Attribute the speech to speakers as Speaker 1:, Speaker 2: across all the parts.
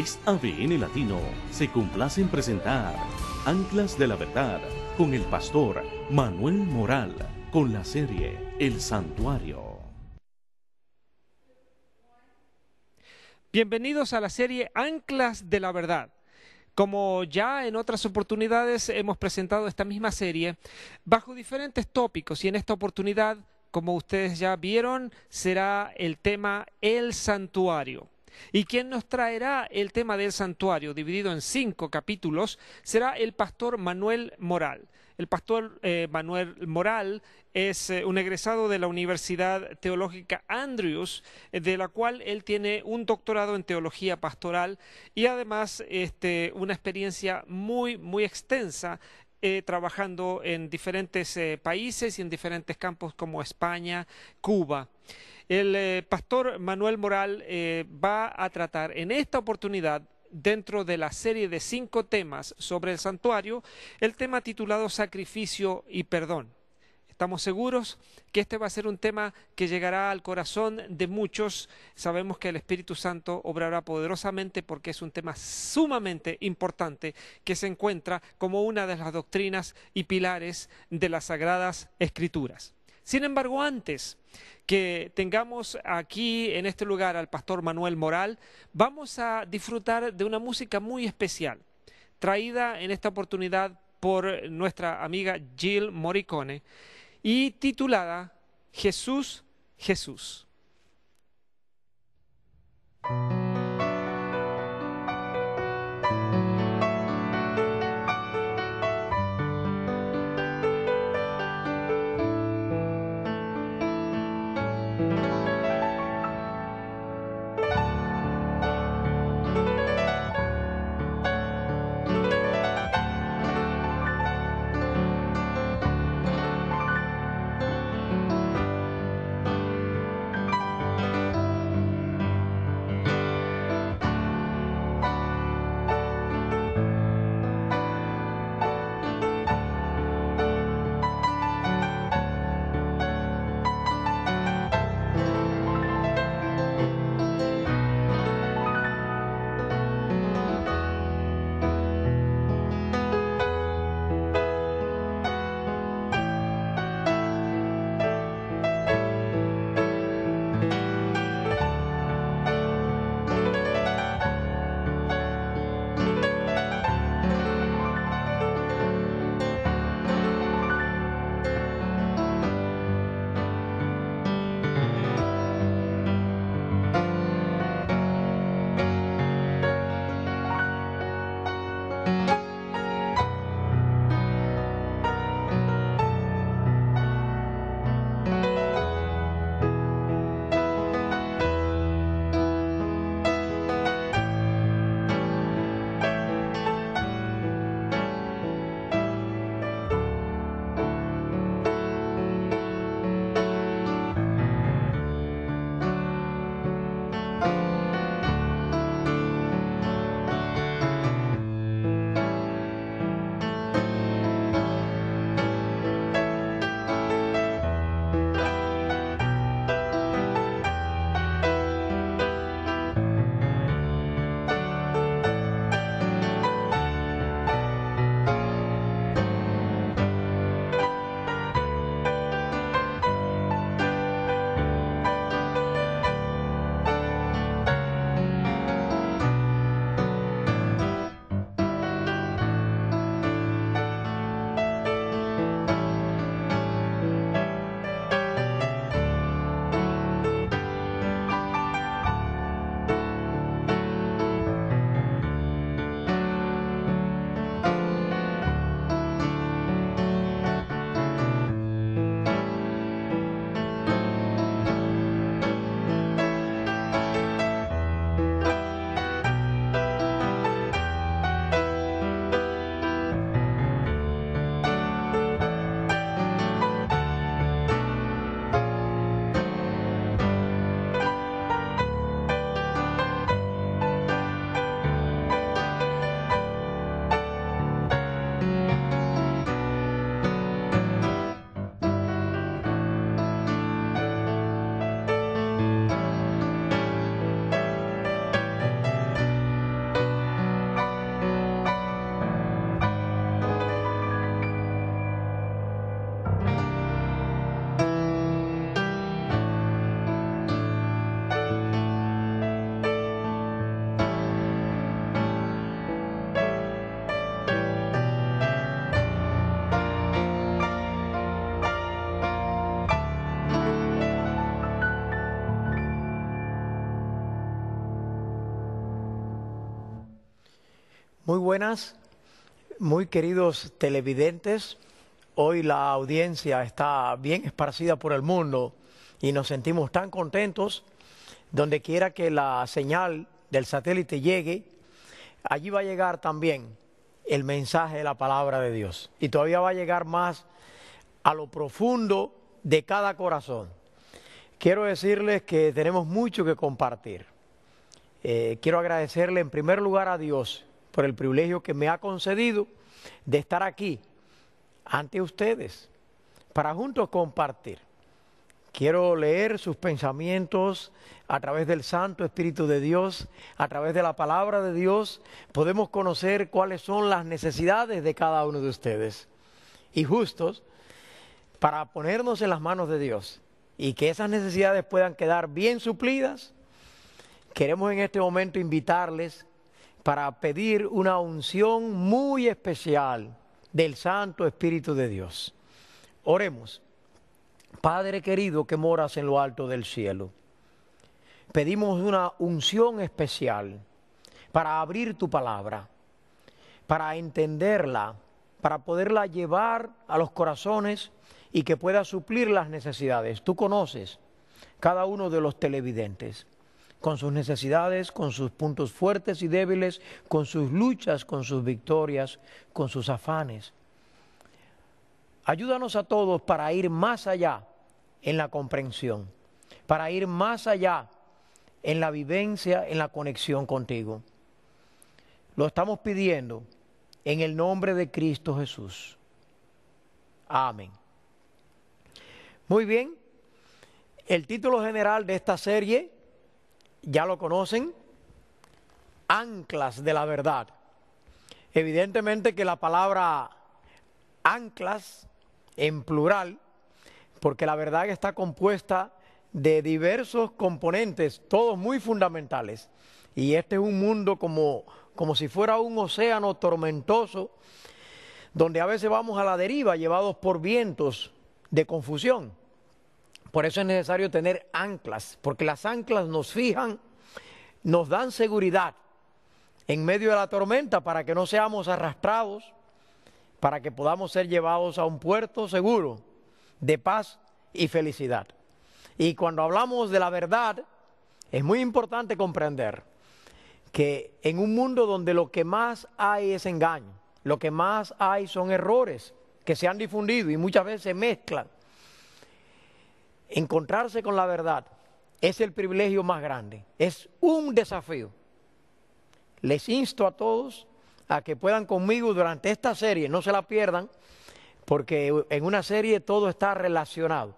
Speaker 1: 3 ABN Latino se complace en presentar Anclas de la Verdad con el pastor Manuel Moral con la serie El Santuario.
Speaker 2: Bienvenidos a la serie Anclas de la Verdad. Como ya en otras oportunidades hemos presentado esta misma serie bajo diferentes tópicos y en esta oportunidad, como ustedes ya vieron, será el tema El Santuario. Y quien nos traerá el tema del santuario, dividido en 5 capítulos, será el pastor Manuel Moral. El pastor Manuel Moral es un egresado de la Universidad Teológica Andrews, de la cual él tiene un doctorado en teología pastoral y además una experiencia muy extensa trabajando en diferentes países y en diferentes campos como España, Cuba. El pastor Manuel Moral va a tratar en esta oportunidad, dentro de la serie de 5 temas sobre el santuario, el tema titulado Sacrificio y Perdón. Estamos seguros que este va a ser un tema que llegará al corazón de muchos. Sabemos que el Espíritu Santo obrará poderosamente porque es un tema sumamente importante que se encuentra como una de las doctrinas y pilares de las Sagradas Escrituras. Sin embargo, antes que tengamos aquí en este lugar al pastor Manuel Moral, vamos a disfrutar de una música muy especial, traída en esta oportunidad por nuestra amiga Jill Morricone y titulada Jesús, Jesús.
Speaker 3: Muy buenas, muy queridos televidentes. Hoy la audiencia está bien esparcida por el mundo y nos sentimos tan contentos. Donde quiera que la señal del satélite llegue, allí va a llegar también el mensaje de la palabra de Dios. Y todavía va a llegar más a lo profundo de cada corazón. Quiero decirles que tenemos mucho que compartir. Quiero agradecerle en primer lugar a Dios por el privilegio que me ha concedido de estar aquí ante ustedes para juntos compartir. Quiero leer sus pensamientos a través del Santo Espíritu de Dios, a través de la palabra de Dios. Podemos conocer cuáles son las necesidades de cada uno de ustedes y justos para ponernos en las manos de Dios y que esas necesidades puedan quedar bien suplidas. Queremos en este momento invitarles para pedir una unción muy especial del Santo Espíritu de Dios. Oremos. Padre querido que moras en lo alto del cielo, pedimos una unción especial para abrir tu palabra, para entenderla, para poderla llevar a los corazones y que pueda suplir las necesidades. Tú conoces cada uno de los televidentes, con sus necesidades, con sus puntos fuertes y débiles, con sus luchas, con sus victorias, con sus afanes. Ayúdanos a todos para ir más allá en la comprensión, para ir más allá en la vivencia, en la conexión contigo. Lo estamos pidiendo en el nombre de Cristo Jesús. Amén. Muy bien, el título general de esta serie, ya lo conocen, Anclas de la Verdad. Evidentemente que la palabra anclas en plural, porque la verdad está compuesta de diversos componentes, todos muy fundamentales. Y este es un mundo como si fuera un océano tormentoso, donde a veces vamos a la deriva, llevados por vientos de confusión. Por eso es necesario tener anclas, porque las anclas nos fijan, nos dan seguridad en medio de la tormenta para que no seamos arrastrados, para que podamos ser llevados a un puerto seguro de paz y felicidad. Y cuando hablamos de la verdad, es muy importante comprender que en un mundo donde lo que más hay es engaño, lo que más hay son errores que se han difundido y muchas veces se mezclan, encontrarse con la verdad es el privilegio más grande, es un desafío. Les insto a todos a que puedan conmigo durante esta serie, no se la pierdan, porque en una serie todo está relacionado.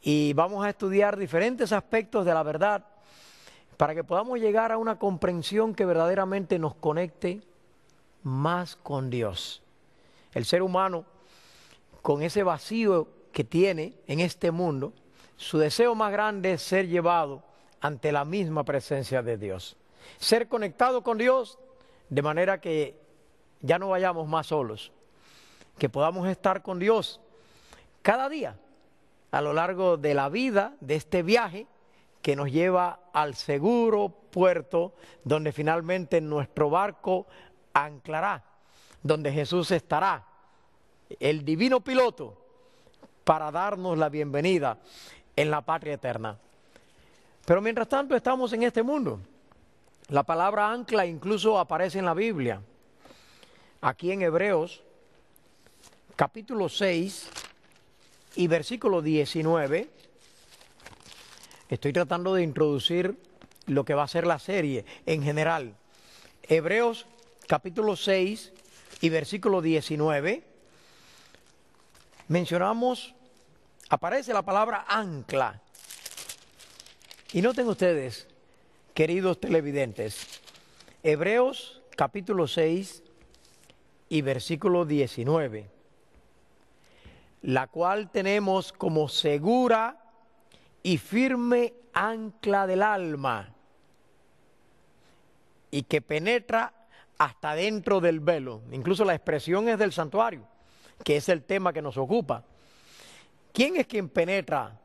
Speaker 3: Y vamos a estudiar diferentes aspectos de la verdad para que podamos llegar a una comprensión que verdaderamente nos conecte más con Dios. El ser humano, con ese vacío que tiene en este mundo, su deseo más grande es ser llevado ante la misma presencia de Dios. Ser conectado con Dios de manera que ya no vayamos más solos, que podamos estar con Dios cada día a lo largo de la vida, de este viaje que nos lleva al seguro puerto donde finalmente nuestro barco anclará, donde Jesús estará, el divino piloto, para darnos la bienvenida en la patria eterna. Pero mientras tanto estamos en este mundo. La palabra ancla incluso aparece en la Biblia. Aquí en Hebreos, capítulo 6 y versículo 19. Estoy tratando de introducir lo que va a ser la serie en general. Hebreos, capítulo 6 y versículo 19. Mencionamos, aparece la palabra ancla. Y noten ustedes, queridos televidentes, Hebreos capítulo 6 y versículo 19, la cual tenemos como segura y firme ancla del alma, y que penetra hasta dentro del velo. Incluso la expresión es del santuario, que es el tema que nos ocupa. ¿Quién es quien penetra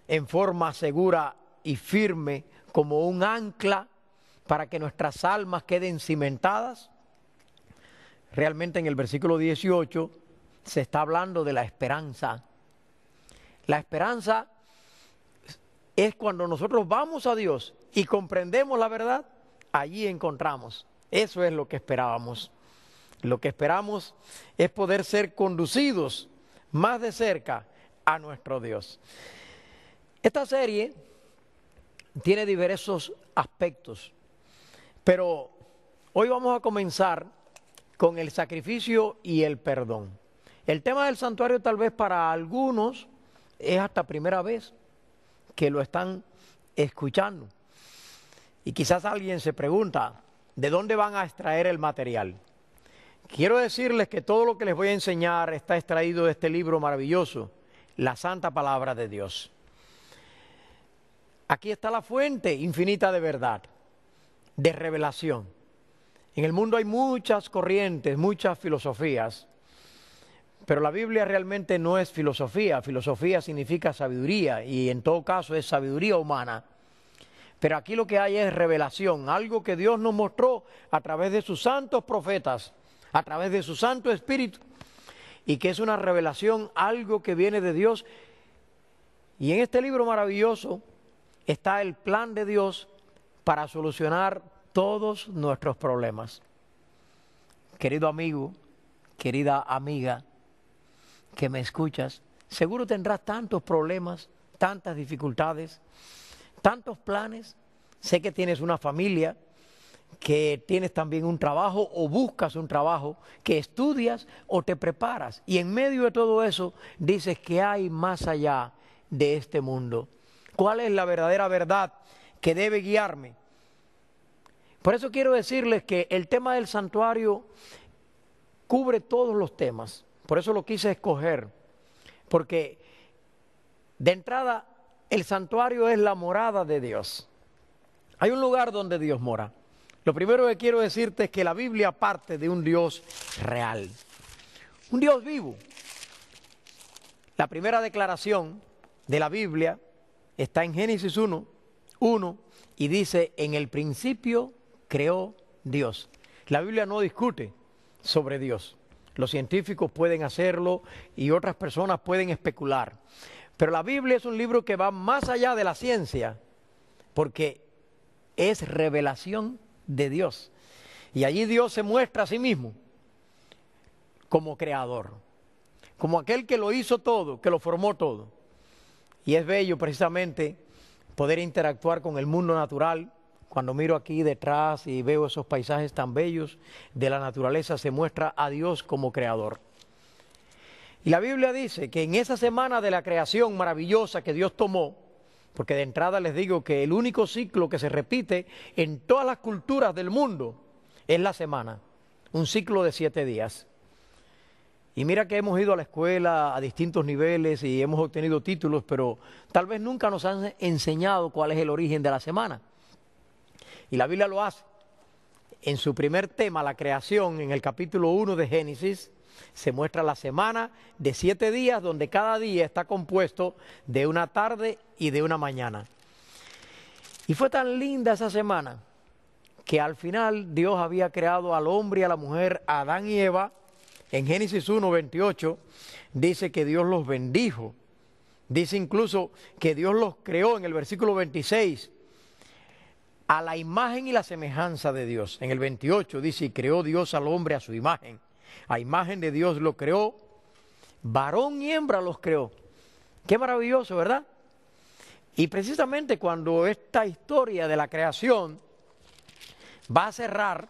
Speaker 3: en forma segura y firme como un ancla para que nuestras almas queden cimentadas? realmente en el versículo 18 se está hablando de la esperanza. La esperanza es cuando nosotros vamos a Dios y comprendemos la verdad, allí encontramos. Eso es lo que esperábamos. Lo que esperamos es poder ser conducidos más de cerca a nuestro Dios. Esta serie tiene diversos aspectos, pero hoy vamos a comenzar con el sacrificio y el perdón. El tema del santuario tal vez para algunos es hasta primera vez que lo están escuchando. Y quizás alguien se pregunta, ¿de dónde van a extraer el material? Quiero decirles que todo lo que les voy a enseñar está extraído de este libro maravilloso, la Santa Palabra de Dios. Aquí está la fuente infinita de verdad, de revelación. En el mundo hay muchas corrientes, muchas filosofías, pero la Biblia realmente no es filosofía. Filosofía significa sabiduría y en todo caso es sabiduría humana. Pero aquí lo que hay es revelación, algo que Dios nos mostró a través de sus santos profetas, a través de su Santo Espíritu, y que es una revelación, algo que viene de Dios. Y en este libro maravilloso está el plan de Dios para solucionar todos nuestros problemas. Querido amigo, querida amiga, que me escuchas, seguro tendrás tantos problemas, tantas dificultades, tantos planes. Sé que tienes una familia, que tienes también un trabajo o buscas un trabajo, que estudias o te preparas. Y en medio de todo eso dices que hay más allá de este mundo. ¿Cuál es la verdadera verdad que debe guiarme? Por eso quiero decirles que el tema del santuario cubre todos los temas. Por eso lo quise escoger, porque de entrada el santuario es la morada de Dios. Hay un lugar donde Dios mora. Lo primero que quiero decirte es que la Biblia parte de un Dios real, un Dios vivo. La primera declaración de la Biblia está en Génesis 1 y dice, en el principio creó Dios. La Biblia no discute sobre Dios. Los científicos pueden hacerlo y otras personas pueden especular. Pero la Biblia es un libro que va más allá de la ciencia, porque es revelación de Dios. Y allí Dios se muestra a sí mismo como creador, como aquel que lo hizo todo, que lo formó todo. Y es bello precisamente poder interactuar con el mundo natural. Cuando miro aquí detrás y veo esos paisajes tan bellos de la naturaleza, se muestra a Dios como creador. Y la Biblia dice que en esa semana de la creación maravillosa que Dios tomó, porque de entrada les digo que el único ciclo que se repite en todas las culturas del mundo es la semana, un ciclo de 7 días. Y mira que hemos ido a la escuela a distintos niveles y hemos obtenido títulos, pero tal vez nunca nos han enseñado cuál es el origen de la semana. Y la Biblia lo hace. En su primer tema, la creación, en el capítulo 1 de Génesis, se muestra la semana de 7 días, donde cada día está compuesto de una tarde y de una mañana. Y fue tan linda esa semana que al final Dios había creado al hombre y a la mujer, a Adán y Eva. En Génesis 1:28 dice que Dios los bendijo. Dice incluso que Dios los creó en el versículo 26 a la imagen y la semejanza de Dios. En el 28 dice, y creó Dios al hombre a su imagen. A imagen de Dios lo creó, varón y hembra los creó. Qué maravilloso, ¿verdad? Y precisamente cuando esta historia de la creación va a cerrar,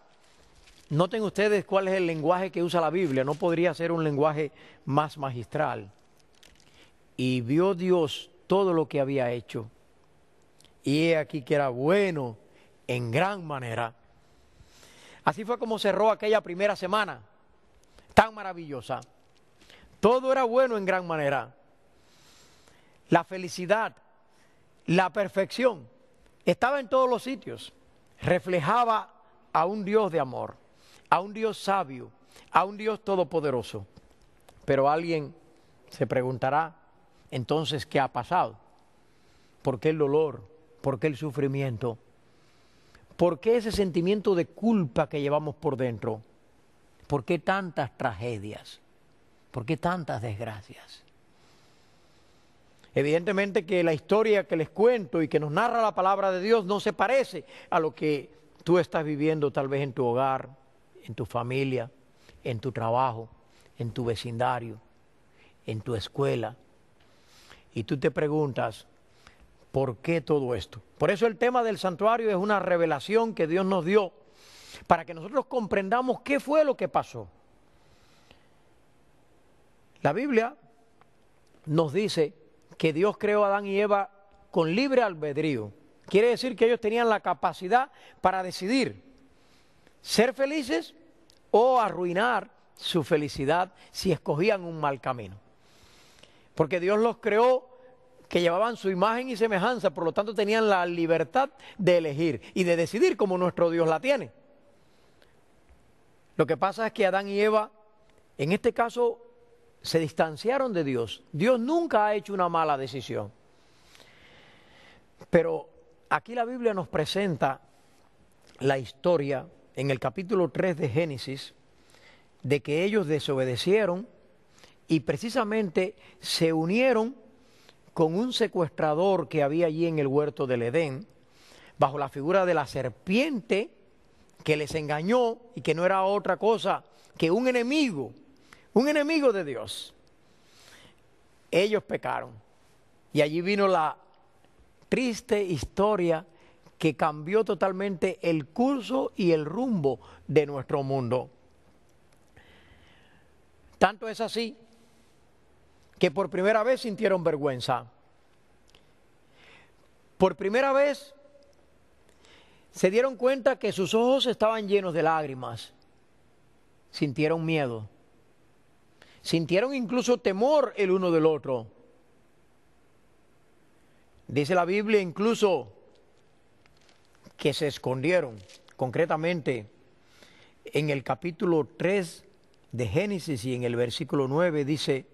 Speaker 3: noten ustedes cuál es el lenguaje que usa la Biblia. No podría ser un lenguaje más magistral. Y vio Dios todo lo que había hecho. Y he aquí que era bueno en gran manera. Así fue como cerró aquella primera semana tan maravillosa. Todo era bueno en gran manera. La felicidad, la perfección, estaba en todos los sitios. Reflejaba a un Dios de amor, a un Dios sabio, a un Dios todopoderoso. Pero alguien se preguntará, entonces, ¿qué ha pasado? ¿Por qué el dolor? ¿Por qué el sufrimiento? ¿Por qué ese sentimiento de culpa que llevamos por dentro? ¿Por qué tantas tragedias? ¿Por qué tantas desgracias? Evidentemente que la historia que les cuento y que nos narra la palabra de Dios no se parece a lo que tú estás viviendo tal vez en tu hogar, en tu familia, en tu trabajo, en tu vecindario, en tu escuela. Y tú te preguntas, ¿por qué todo esto? Por eso el tema del santuario es una revelación que Dios nos dio para que nosotros comprendamos qué fue lo que pasó. La Biblia nos dice que Dios creó a Adán y Eva con libre albedrío. Quiere decir que ellos tenían la capacidad para decidir ser felices o arruinar su felicidad si escogían un mal camino. Porque Dios los creó que llevaban su imagen y semejanza, por lo tanto tenían la libertad de elegir y de decidir como nuestro Dios la tiene. Lo que pasa es que Adán y Eva, en este caso, se distanciaron de Dios. Dios nunca ha hecho una mala decisión. Pero aquí la Biblia nos presenta la historia en el capítulo 3 de Génesis de que ellos desobedecieron y precisamente se unieron con un secuestrador que había allí en el huerto del Edén, bajo la figura de la serpiente que les engañó y que no era otra cosa que un enemigo de Dios. Ellos pecaron y allí vino la triste historia que cambió totalmente el curso y el rumbo de nuestro mundo. Tanto es así que por primera vez sintieron vergüenza. Por primera vez se dieron cuenta que sus ojos estaban llenos de lágrimas. Sintieron miedo. Sintieron incluso temor el uno del otro. Dice la Biblia incluso que se escondieron. Concretamente, en el capítulo 3 de Génesis y en el versículo 9 dice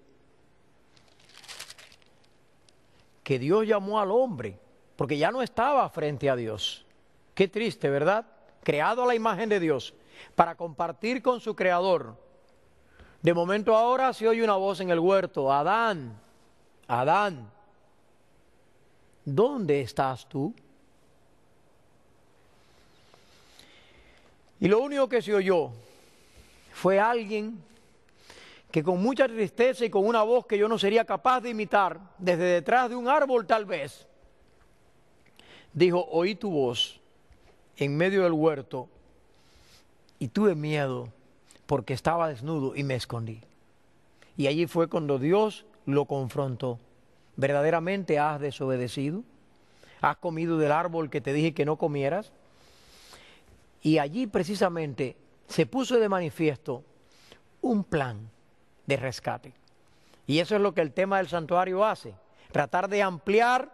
Speaker 3: que Dios llamó al hombre, porque ya no estaba frente a Dios. Qué triste, ¿verdad? Creado a la imagen de Dios, para compartir con su Creador. De momento ahora se oye una voz en el huerto: Adán, Adán, ¿dónde estás tú? Y lo único que se oyó fue alguien que con mucha tristeza y con una voz que yo no sería capaz de imitar, desde detrás de un árbol tal vez, dijo: oí tu voz en medio del huerto y tuve miedo porque estaba desnudo y me escondí. Y allí fue cuando Dios lo confrontó. ¿Verdaderamente has desobedecido? ¿Has comido del árbol que te dije que no comieras? Y allí precisamente se puso de manifiesto un plan de rescate. Y eso es lo que el tema del santuario hace: tratar de ampliar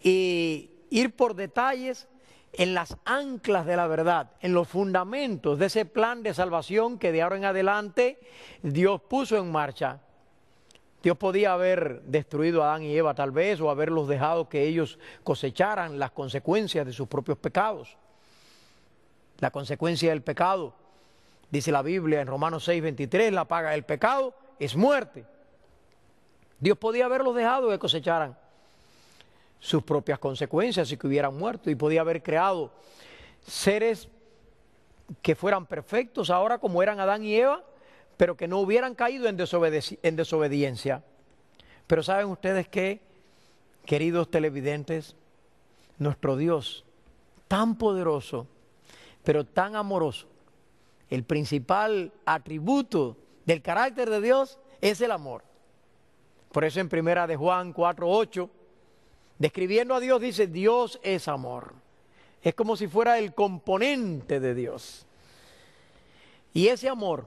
Speaker 3: y ir por detalles en las anclas de la verdad, en los fundamentos de ese plan de salvación que de ahora en adelante Dios puso en marcha. Dios podía haber destruido a Adán y Eva tal vez, o haberlos dejado que ellos cosecharan las consecuencias de sus propios pecados. La consecuencia del pecado, dice la Biblia en Romanos 6:23, la paga del pecado es muerte. Dios podía haberlos dejado que cosecharan sus propias consecuencias y que hubieran muerto, y podía haber creado seres que fueran perfectos ahora como eran Adán y Eva, pero que no hubieran caído en desobediencia. Pero ¿saben ustedes qué, queridos televidentes? Nuestro Dios, tan poderoso, pero tan amoroso, el principal atributo del carácter de Dios es el amor. Por eso en primera de Juan 4:8, describiendo a Dios, dice: Dios es amor. Es como si fuera el componente de Dios. Y ese amor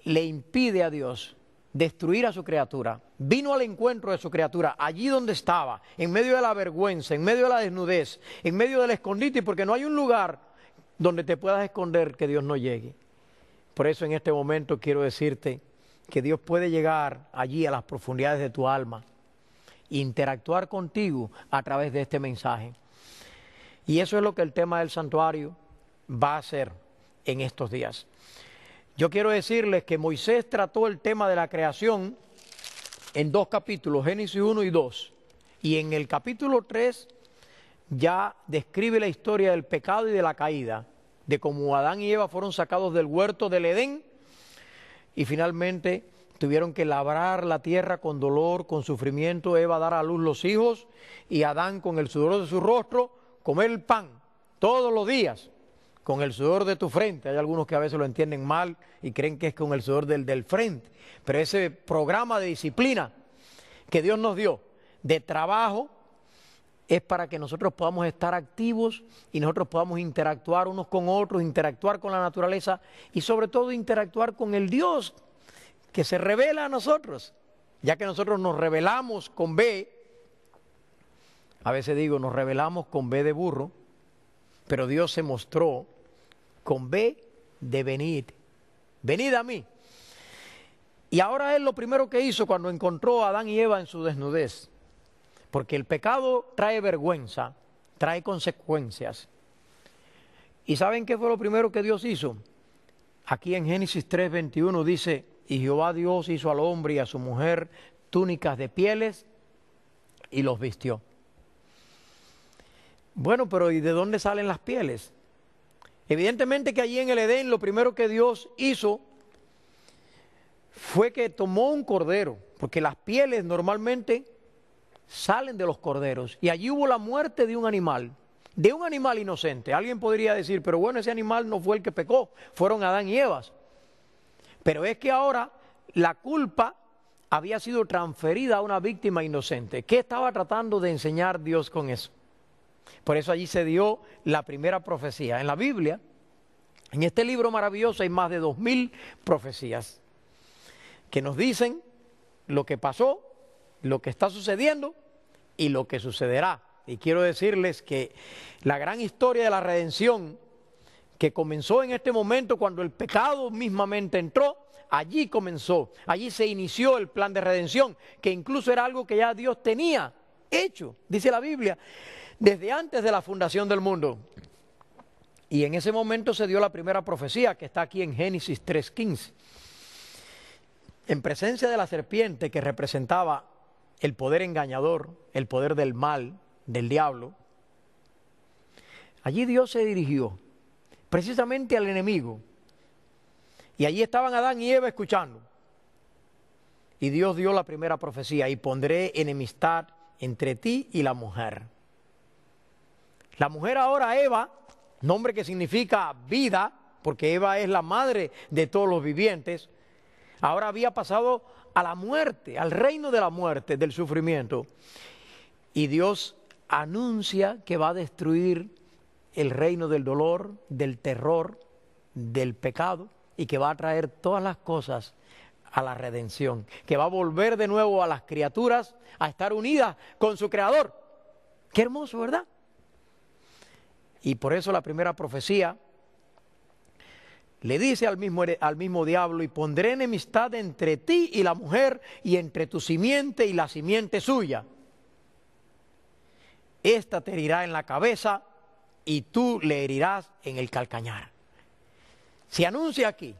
Speaker 3: le impide a Dios destruir a su criatura. Vino al encuentro de su criatura, allí donde estaba, en medio de la vergüenza, en medio de la desnudez, en medio del escondite, porque no hay un lugar donde te puedas esconder que Dios no llegue. Por eso en este momento quiero decirte que Dios puede llegar allí a las profundidades de tu alma, interactuar contigo a través de este mensaje. Y eso es lo que el tema del santuario va a hacer en estos días. Yo quiero decirles que Moisés trató el tema de la creación en 2 capítulos, Génesis 1 y 2. Y en el capítulo 3 ya describe la historia del pecado y de la caída, de cómo Adán y Eva fueron sacados del huerto del Edén y finalmente tuvieron que labrar la tierra con dolor, con sufrimiento, Eva dar a luz los hijos y Adán con el sudor de su rostro comer el pan todos los días, con el sudor de tu frente. Hay algunos que a veces lo entienden mal y creen que es con el sudor del frente, pero ese programa de disciplina que Dios nos dio, de trabajo, es para que nosotros podamos estar activos y nosotros podamos interactuar unos con otros, interactuar con la naturaleza y sobre todo interactuar con el Dios que se revela a nosotros. Ya que nosotros nos revelamos con B, a veces digo, nos revelamos con B de burro, pero Dios se mostró con B de venid. Venid a mí. Y ahora Él lo primero que hizo cuando encontró a Adán y Eva en su desnudez, porque el pecado trae vergüenza, trae consecuencias. ¿Y saben qué fue lo primero que Dios hizo? Aquí en Génesis 3:21 dice, y Jehová Dios hizo al hombre y a su mujer túnicas de pieles y los vistió. Bueno, pero ¿y de dónde salen las pieles? Evidentemente que allí en el Edén lo primero que Dios hizo fue que tomó un cordero, porque las pieles normalmente salen de los corderos, y allí hubo la muerte de un animal inocente. Alguien podría decir, pero bueno, ese animal no fue el que pecó, fueron Adán y Eva. Pero es que ahora la culpa había sido transferida a una víctima inocente. ¿Qué estaba tratando de enseñar Dios con eso? Por eso allí se dio la primera profecía. En la Biblia, en este libro maravilloso hay más de 2000 profecías que nos dicen lo que pasó, lo que está sucediendo y lo que sucederá. Y quiero decirles que la gran historia de la redención que comenzó en este momento cuando el pecado mismamente entró, allí comenzó, allí se inició el plan de redención, que incluso era algo que ya Dios tenía hecho, dice la Biblia, desde antes de la fundación del mundo. Y en ese momento se dio la primera profecía que está aquí en Génesis 3:15. En presencia de la serpiente que representaba el poder engañador, el poder del mal, del diablo, allí Dios se dirigió precisamente al enemigo. Y allí estaban Adán y Eva escuchando. Y Dios dio la primera profecía, y pondré enemistad entre ti y la mujer. La mujer ahora, Eva, nombre que significa vida, porque Eva es la madre de todos los vivientes, ahora había pasado a la muerte, al reino de la muerte, del sufrimiento. Y Dios anuncia que va a destruir el reino del dolor, del terror, del pecado, y que va a traer todas las cosas a la redención, que va a volver de nuevo a las criaturas a estar unidas con su Creador. Qué hermoso, ¿verdad? Y por eso la primera profecía le dice al mismo diablo, y pondré enemistad entre ti y la mujer, y entre tu simiente y la simiente suya. Esta te herirá en la cabeza, y tú le herirás en el calcañar. Se anuncia aquí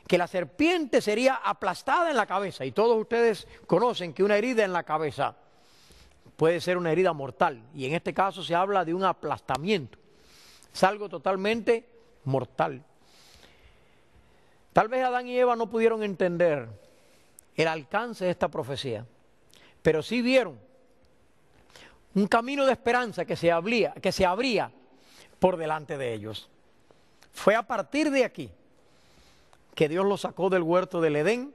Speaker 3: que la serpiente sería aplastada en la cabeza, y todos ustedes conocen que una herida en la cabeza puede ser una herida mortal, y en este caso se habla de un aplastamiento. Es algo totalmente mortal. Tal vez Adán y Eva no pudieron entender el alcance de esta profecía, pero sí vieron un camino de esperanza que se abría por delante de ellos. Fue a partir de aquí que Dios los sacó del huerto del Edén,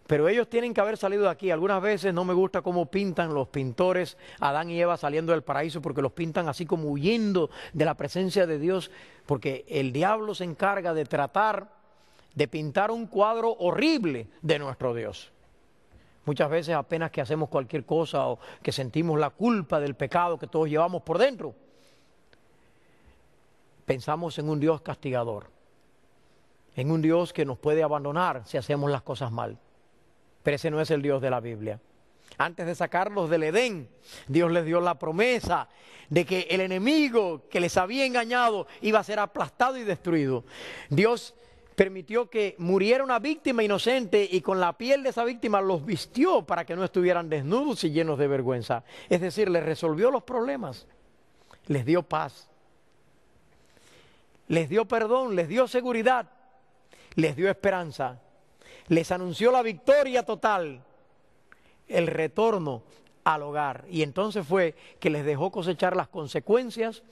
Speaker 3: pero ellos tienen que haber salido de aquí. Algunas veces no me gusta cómo pintan los pintores a Adán y Eva saliendo del paraíso, porque los pintan así como huyendo de la presencia de Dios, porque el diablo se encarga de tratar de pintar un cuadro horrible de nuestro Dios. Muchas veces apenas que hacemos cualquier cosa o que sentimos la culpa del pecado que todos llevamos por dentro, pensamos en un Dios castigador, en un Dios que nos puede abandonar si hacemos las cosas mal. Pero ese no es el Dios de la Biblia. Antes de sacarlos del Edén, Dios les dio la promesa de que el enemigo que les había engañado iba a ser aplastado y destruido. Dios permitió que muriera una víctima inocente y con la piel de esa víctima los vistió para que no estuvieran desnudos y llenos de vergüenza. Es decir, les resolvió los problemas, les dio paz, les dio perdón, les dio seguridad, les dio esperanza, les anunció la victoria total, el retorno al hogar. Y entonces fue que les dejó cosechar las consecuencias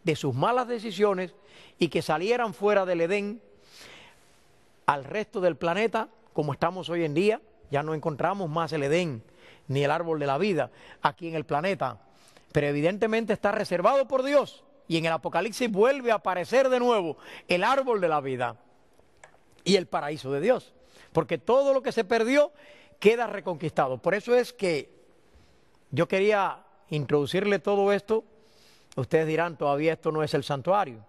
Speaker 3: de sus malas decisiones y que salieran fuera del Edén al resto del planeta, como estamos hoy en día. Ya no encontramos más el Edén ni el árbol de la vida aquí en el planeta, pero evidentemente está reservado por Dios, y en el Apocalipsis vuelve a aparecer de nuevo el árbol de la vida y el paraíso de Dios, porque todo lo que se perdió queda reconquistado. Por eso es que yo quería introducirle todo esto. Ustedes dirán, todavía esto no es el santuario,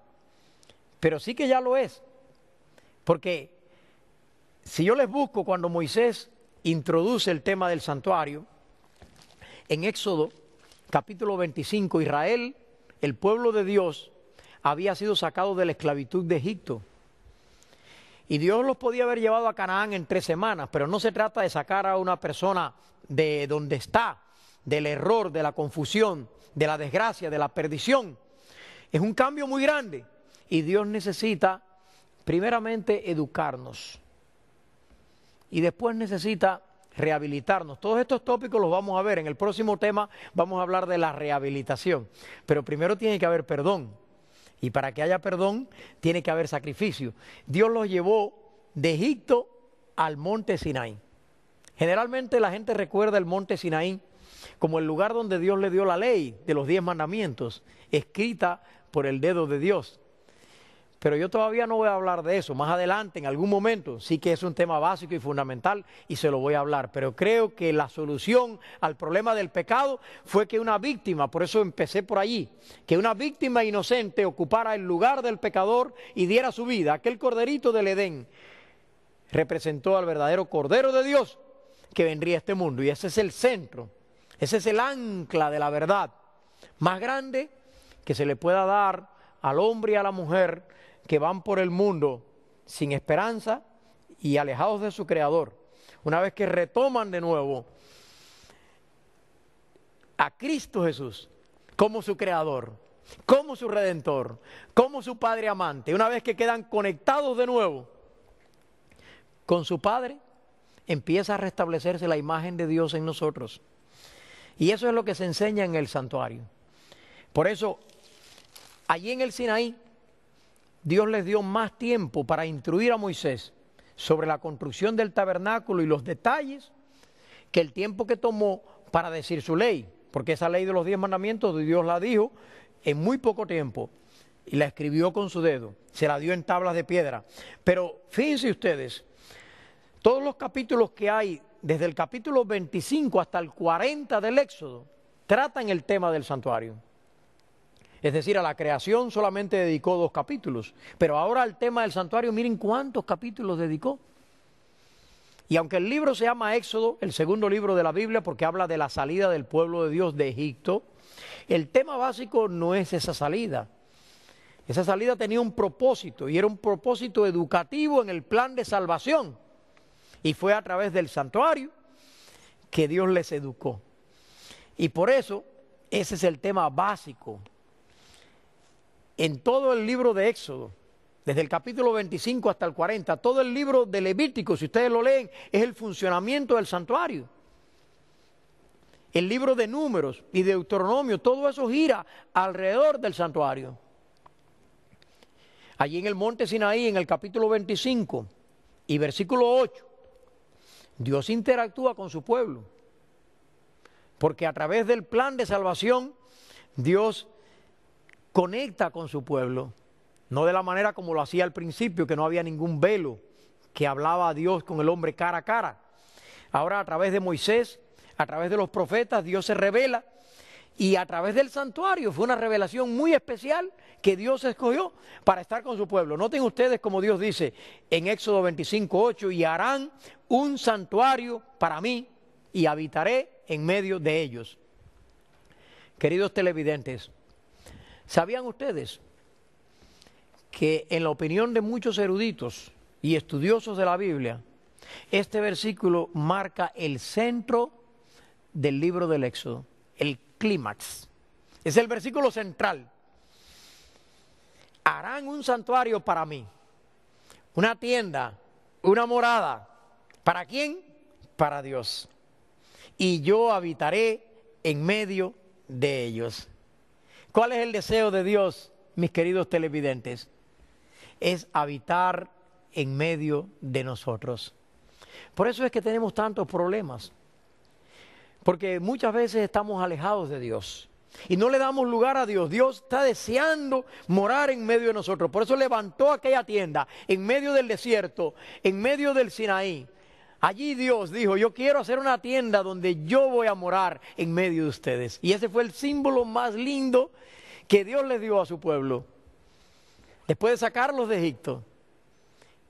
Speaker 3: pero sí que ya lo es, porque si yo les busco cuando Moisés introduce el tema del santuario, en Éxodo capítulo 25, Israel, el pueblo de Dios, había sido sacado de la esclavitud de Egipto. Y Dios los podía haber llevado a Canaán en 3 semanas, pero no se trata de sacar a una persona de donde está, del error, de la confusión, de la desgracia, de la perdición. Es un cambio muy grande y Dios necesita primeramente educarnos y después necesita rehabilitarnos. Todos estos tópicos los vamos a ver. En el próximo tema vamos a hablar de la rehabilitación, pero primero tiene que haber perdón, y para que haya perdón tiene que haber sacrificio. Dios los llevó de Egipto al monte Sinaí. Generalmente la gente recuerda el monte Sinaí como el lugar donde Dios le dio la ley de los 10 mandamientos, escrita por el dedo de Dios. Pero yo todavía no voy a hablar de eso. Más adelante, en algún momento, sí que es un tema básico y fundamental y se lo voy a hablar. Pero creo que la solución al problema del pecado fue que una víctima, por eso empecé por allí, que una víctima inocente ocupara el lugar del pecador y diera su vida. Aquel corderito del Edén representó al verdadero Cordero de Dios que vendría a este mundo. Y ese es el centro, ese es el ancla de la verdad más grande que se le pueda dar al hombre y a la mujer que van por el mundo sin esperanza y alejados de su Creador. Una vez que retoman de nuevo a Cristo Jesús como su Creador, como su Redentor, como su Padre amante, una vez que quedan conectados de nuevo con su Padre, empieza a restablecerse la imagen de Dios en nosotros. Y eso es lo que se enseña en el santuario. Por eso, allí en el Sinaí, Dios les dio más tiempo para instruir a Moisés sobre la construcción del tabernáculo y los detalles que el tiempo que tomó para decir su ley, porque esa ley de los 10 mandamientos Dios la dijo en muy poco tiempo y la escribió con su dedo, se la dio en tablas de piedra. Pero fíjense ustedes, todos los capítulos que hay, desde el capítulo 25 hasta el 40 del Éxodo, tratan el tema del santuario. Es decir, a la creación solamente dedicó 2 capítulos, pero ahora al tema del santuario, miren cuántos capítulos dedicó. Y aunque el libro se llama Éxodo, el segundo libro de la Biblia, porque habla de la salida del pueblo de Dios de Egipto, el tema básico no es esa salida. Esa salida tenía un propósito, y era un propósito educativo en el plan de salvación. Y fue a través del santuario que Dios les educó. Y por eso, ese es el tema básico. En todo el libro de Éxodo, desde el capítulo 25 hasta el 40, todo el libro de Levítico, si ustedes lo leen, es el funcionamiento del santuario. El libro de Números y de Deuteronomio, todo eso gira alrededor del santuario. Allí en el monte Sinaí, en el capítulo 25 y versículo 8, Dios interactúa con su pueblo, porque a través del plan de salvación, Dios conecta con su pueblo, no de la manera como lo hacía al principio, que no había ningún velo, que hablaba a Dios con el hombre cara a cara. Ahora a través de Moisés, a través de los profetas, Dios se revela, y a través del santuario fue una revelación muy especial que Dios escogió para estar con su pueblo. Noten ustedes como Dios dice en Éxodo 25:8, y harán un santuario para mí y habitaré en medio de ellos. Queridos televidentes, ¿sabían ustedes que en la opinión de muchos eruditos y estudiosos de la Biblia, este versículo marca el centro del libro del Éxodo, el clímax. Es el versículo central. Harán un santuario para mí, una tienda, una morada. ¿Para quién? Para Dios. Y yo habitaré en medio de ellos. ¿Cuál es el deseo de Dios, mis queridos televidentes? Es habitar en medio de nosotros. Por eso es que tenemos tantos problemas. Porque muchas veces estamos alejados de Dios y no le damos lugar a Dios. Dios está deseando morar en medio de nosotros. Por eso levantó aquella tienda en medio del desierto, en medio del Sinaí. Allí Dios dijo, yo quiero hacer una tienda donde yo voy a morar en medio de ustedes. Y ese fue el símbolo más lindo que Dios les dio a su pueblo. Después de sacarlos de Egipto,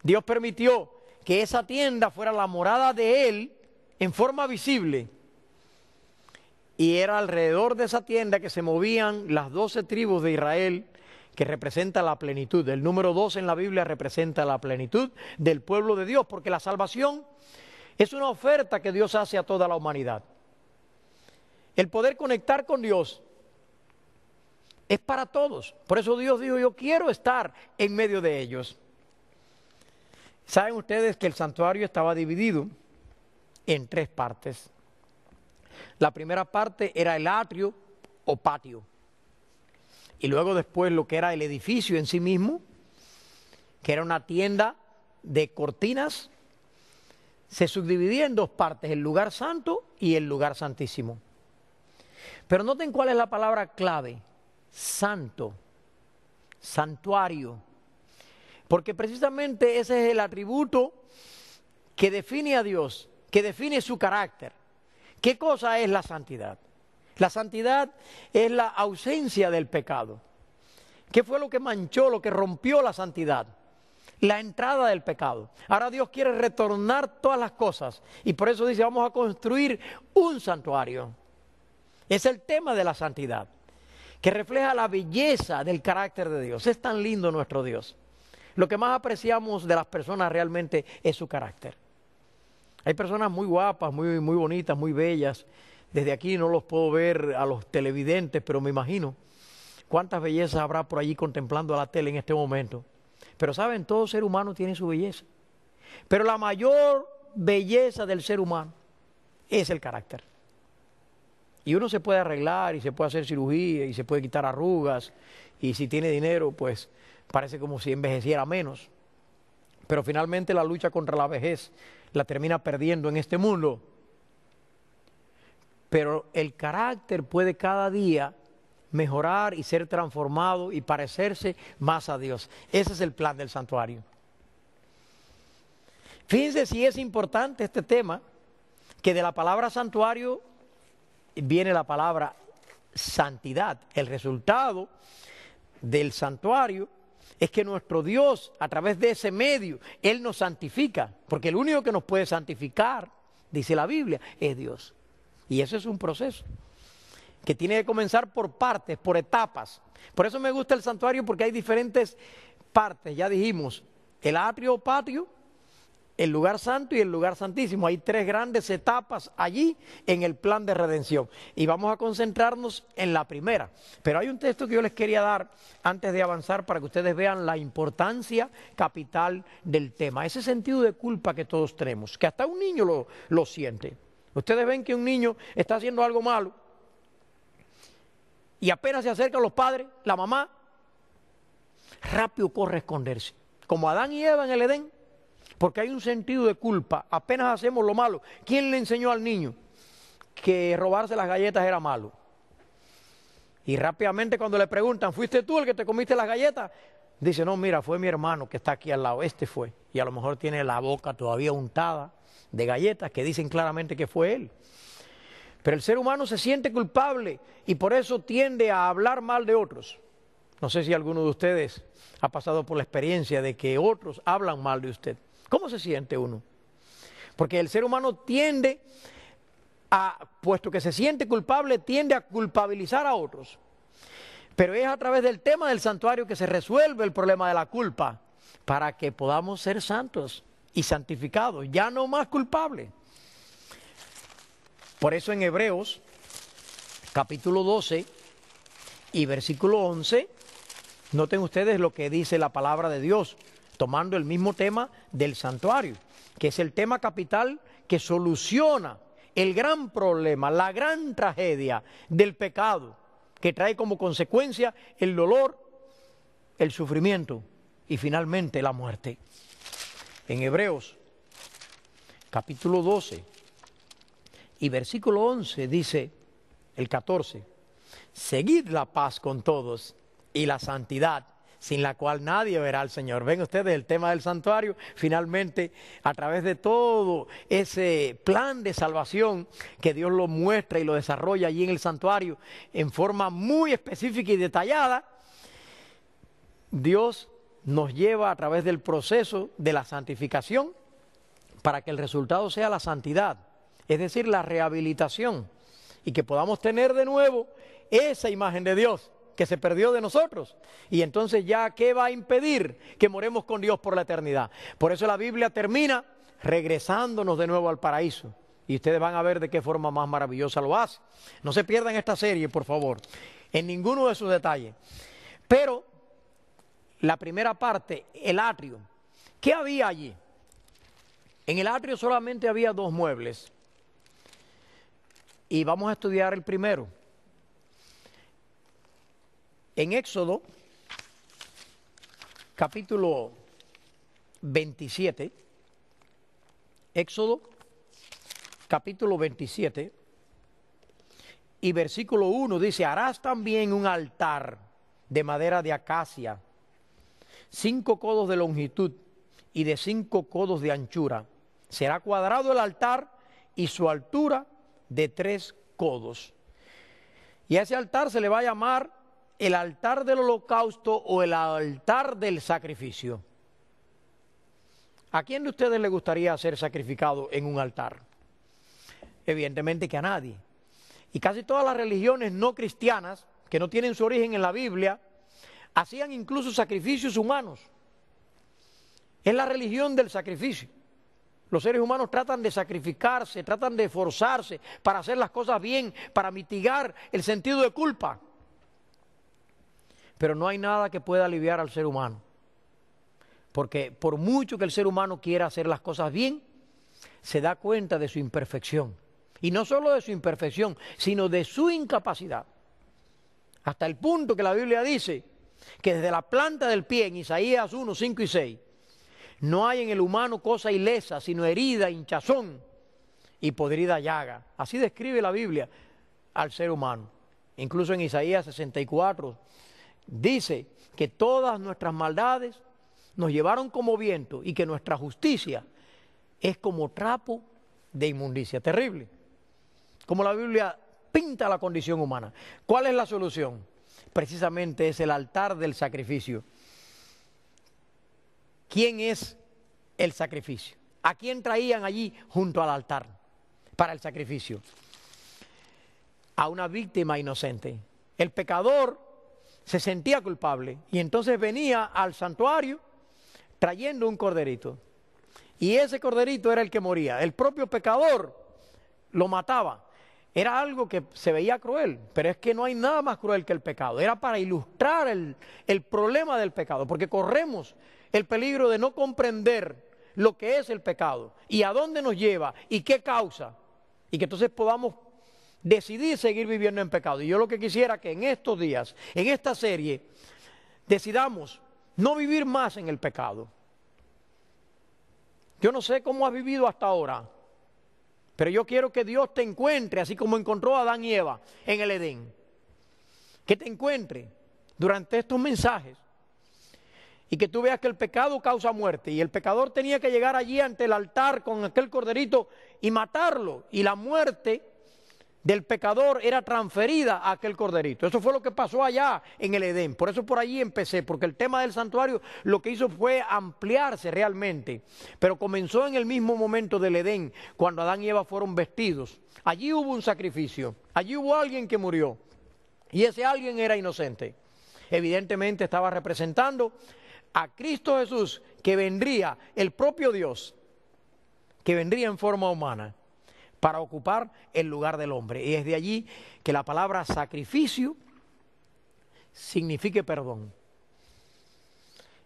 Speaker 3: Dios permitió que esa tienda fuera la morada de Él en forma visible. Y era alrededor de esa tienda que se movían las 12 tribus de Israel, que representa la plenitud. El número 12 en la Biblia representa la plenitud del pueblo de Dios, porque la salvación es una oferta que Dios hace a toda la humanidad. El poder conectar con Dios es para todos. Por eso Dios dijo, yo quiero estar en medio de ellos. Saben ustedes que el santuario estaba dividido en 3 partes. La primera parte era el atrio o patio. Y luego después lo que era el edificio en sí mismo, que era una tienda de cortinas, se subdividía en 2 partes, el lugar santo y el lugar santísimo. Pero noten cuál es la palabra clave: santo, santuario. Porque precisamente ese es el atributo que define a Dios, que define su carácter. ¿Qué cosa es la santidad? La santidad es la ausencia del pecado. ¿Qué fue lo que manchó, lo que rompió la santidad? La entrada del pecado. Ahora Dios quiere retornar todas las cosas y por eso dice, vamos a construir un santuario. Es el tema de la santidad, que refleja la belleza del carácter de Dios. Es tan lindo nuestro Dios. Lo que más apreciamos de las personas realmente es su carácter. Hay personas muy guapas, muy bonitas, muy bellas. Desde aquí no los puedo ver a los televidentes, pero me imagino cuántas bellezas habrá por allí contemplando a la tele en este momento. Pero saben, todo ser humano tiene su belleza. Pero la mayor belleza del ser humano es el carácter. Y uno se puede arreglar y se puede hacer cirugía y se puede quitar arrugas. Y si tiene dinero, pues parece como si envejeciera menos. Pero finalmente la lucha contra la vejez la termina perdiendo en este mundo. Pero el carácter puede cada día mejorar y ser transformado y parecerse más a Dios. Ese es el plan del santuario. Fíjense si es importante este tema, que de la palabra santuario viene la palabra santidad. El resultado del santuario es que nuestro Dios, a través de ese medio, Él nos santifica, porque el único que nos puede santificar, dice la Biblia, es Dios. Y eso es un proceso que tiene que comenzar por partes, por etapas. Por eso me gusta el santuario, porque hay diferentes partes. Ya dijimos, el atrio o patio, el lugar santo y el lugar santísimo. Hay 3 grandes etapas allí en el plan de redención. Y vamos a concentrarnos en la primera. Pero hay un texto que yo les quería dar antes de avanzar para que ustedes vean la importancia capital del tema. Ese sentido de culpa que todos tenemos, que hasta un niño lo siente. Ustedes ven que un niño está haciendo algo malo y apenas se acercan los padres, la mamá, rápido corre a esconderse. Como Adán y Eva en el Edén. Porque hay un sentido de culpa, apenas hacemos lo malo. ¿Quién le enseñó al niño que robarse las galletas era malo? Y rápidamente cuando le preguntan, ¿fuiste tú el que te comiste las galletas? Dice, no, mira, fue mi hermano que está aquí al lado, este fue. Y a lo mejor tiene la boca todavía untada de galletas que dicen claramente que fue él. Pero el ser humano se siente culpable y por eso tiende a hablar mal de otros. No sé si alguno de ustedes ha pasado por la experiencia de que otros hablan mal de usted. ¿Cómo se siente uno? Porque el ser humano tiende puesto que se siente culpable, tiende a culpabilizar a otros. Pero es a través del tema del santuario que se resuelve el problema de la culpa. para que podamos ser santos y santificados, ya no más culpables. Por eso en Hebreos, capítulo 12 y versículo 11, noten ustedes lo que dice la palabra de Dios, tomando el mismo tema del santuario, que es el tema capital que soluciona el gran problema, la gran tragedia del pecado, que trae como consecuencia el dolor, el sufrimiento y finalmente la muerte. En Hebreos, capítulo 12 y versículo 11 dice, el 14, seguid la paz con todos y la santidad, sin la cual nadie verá al Señor. Ven ustedes el tema del santuario, finalmente a través de todo ese plan de salvación que Dios lo muestra y lo desarrolla allí en el santuario en forma muy específica y detallada, Dios nos lleva a través del proceso de la santificación para que el resultado sea la santidad, es decir, la rehabilitación, y que podamos tener de nuevo esa imagen de Dios que se perdió de nosotros. Y entonces ya, ¿qué va a impedir que moremos con Dios por la eternidad? Por eso la Biblia termina regresándonos de nuevo al paraíso. Y ustedes van a ver de qué forma más maravillosa lo hace. No se pierdan esta serie, por favor, en ninguno de sus detalles. Pero la primera parte, el atrio. ¿Qué había allí? En el atrio solamente había 2 muebles. Y vamos a estudiar el primero. En Éxodo, capítulo 27, Éxodo, capítulo 27, y versículo 1 dice, harás también un altar de madera de acacia, 5 codos de longitud y de 5 codos de anchura. Será cuadrado el altar y su altura de 3 codos. Y a ese altar se le va a llamar el altar del holocausto o el altar del sacrificio. ¿A quién de ustedes le gustaría ser sacrificado en un altar? Evidentemente que a nadie. Y casi todas las religiones no cristianas, que no tienen su origen en la Biblia, hacían incluso sacrificios humanos. Es la religión del sacrificio. Los seres humanos tratan de sacrificarse, tratan de esforzarse para hacer las cosas bien, para mitigar el sentido de culpa. Pero no hay nada que pueda aliviar al ser humano. Porque por mucho que el ser humano quiera hacer las cosas bien, se da cuenta de su imperfección. Y no solo de su imperfección, sino de su incapacidad. Hasta el punto que la Biblia dice que desde la planta del pie, en Isaías 1, 5 y 6, no hay en el humano cosa ilesa, sino herida, hinchazón y podrida llaga. Así describe la Biblia al ser humano. Incluso en Isaías 64 dice que todas nuestras maldades nos llevaron como viento y que nuestra justicia es como trapo de inmundicia. Terrible. Como la Biblia pinta la condición humana. ¿Cuál es la solución? Precisamente es el altar del sacrificio. ¿Quién es el sacrificio? ¿A quién traían allí junto al altar para el sacrificio? A una víctima inocente. El pecador se sentía culpable y entonces venía al santuario trayendo un corderito. Y ese corderito era el que moría. El propio pecador lo mataba. Era algo que se veía cruel, pero es que no hay nada más cruel que el pecado. Era para ilustrar el problema del pecado, porque corremos el peligro de no comprender lo que es el pecado y a dónde nos lleva y qué causa, y que entonces podamos decidir seguir viviendo en pecado. Y yo lo que quisiera que en estos días, en esta serie, decidamos no vivir más en el pecado. Yo no sé cómo has vivido hasta ahora, pero yo quiero que Dios te encuentre, así como encontró a Adán y Eva en el Edén. Que te encuentre durante estos mensajes y que tú veas que el pecado causa muerte y el pecador tenía que llegar allí ante el altar con aquel corderito y matarlo, y la muerte del pecador era transferida a aquel corderito. Eso fue lo que pasó allá en el Edén. Por eso por allí empecé, porque el tema del santuario lo que hizo fue ampliarse realmente, pero comenzó en el mismo momento del Edén, cuando Adán y Eva fueron vestidos. Allí hubo un sacrificio, allí hubo alguien que murió, y ese alguien era inocente. Evidentemente estaba representando a Cristo Jesús, que vendría, el propio Dios, que vendría en forma humana para ocupar el lugar del hombre. Y es de allí que la palabra sacrificio significa perdón.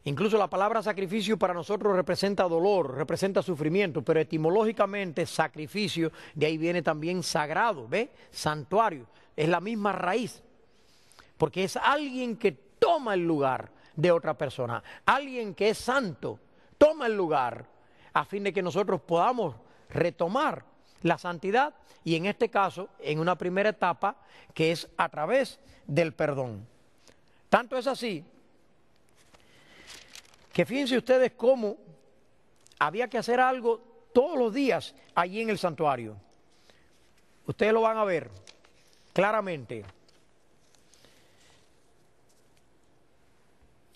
Speaker 3: Incluso la palabra sacrificio para nosotros representa dolor, representa sufrimiento, pero etimológicamente sacrificio, de ahí viene también sagrado, ¿ve? Santuario, es la misma raíz, porque es alguien que toma el lugar de otra persona, alguien que es santo, toma el lugar a fin de que nosotros podamos retomar la santidad y en este caso, en una primera etapa, que es a través del perdón. Tanto es así que fíjense ustedes cómo había que hacer algo todos los días allí en el santuario. Ustedes lo van a ver claramente.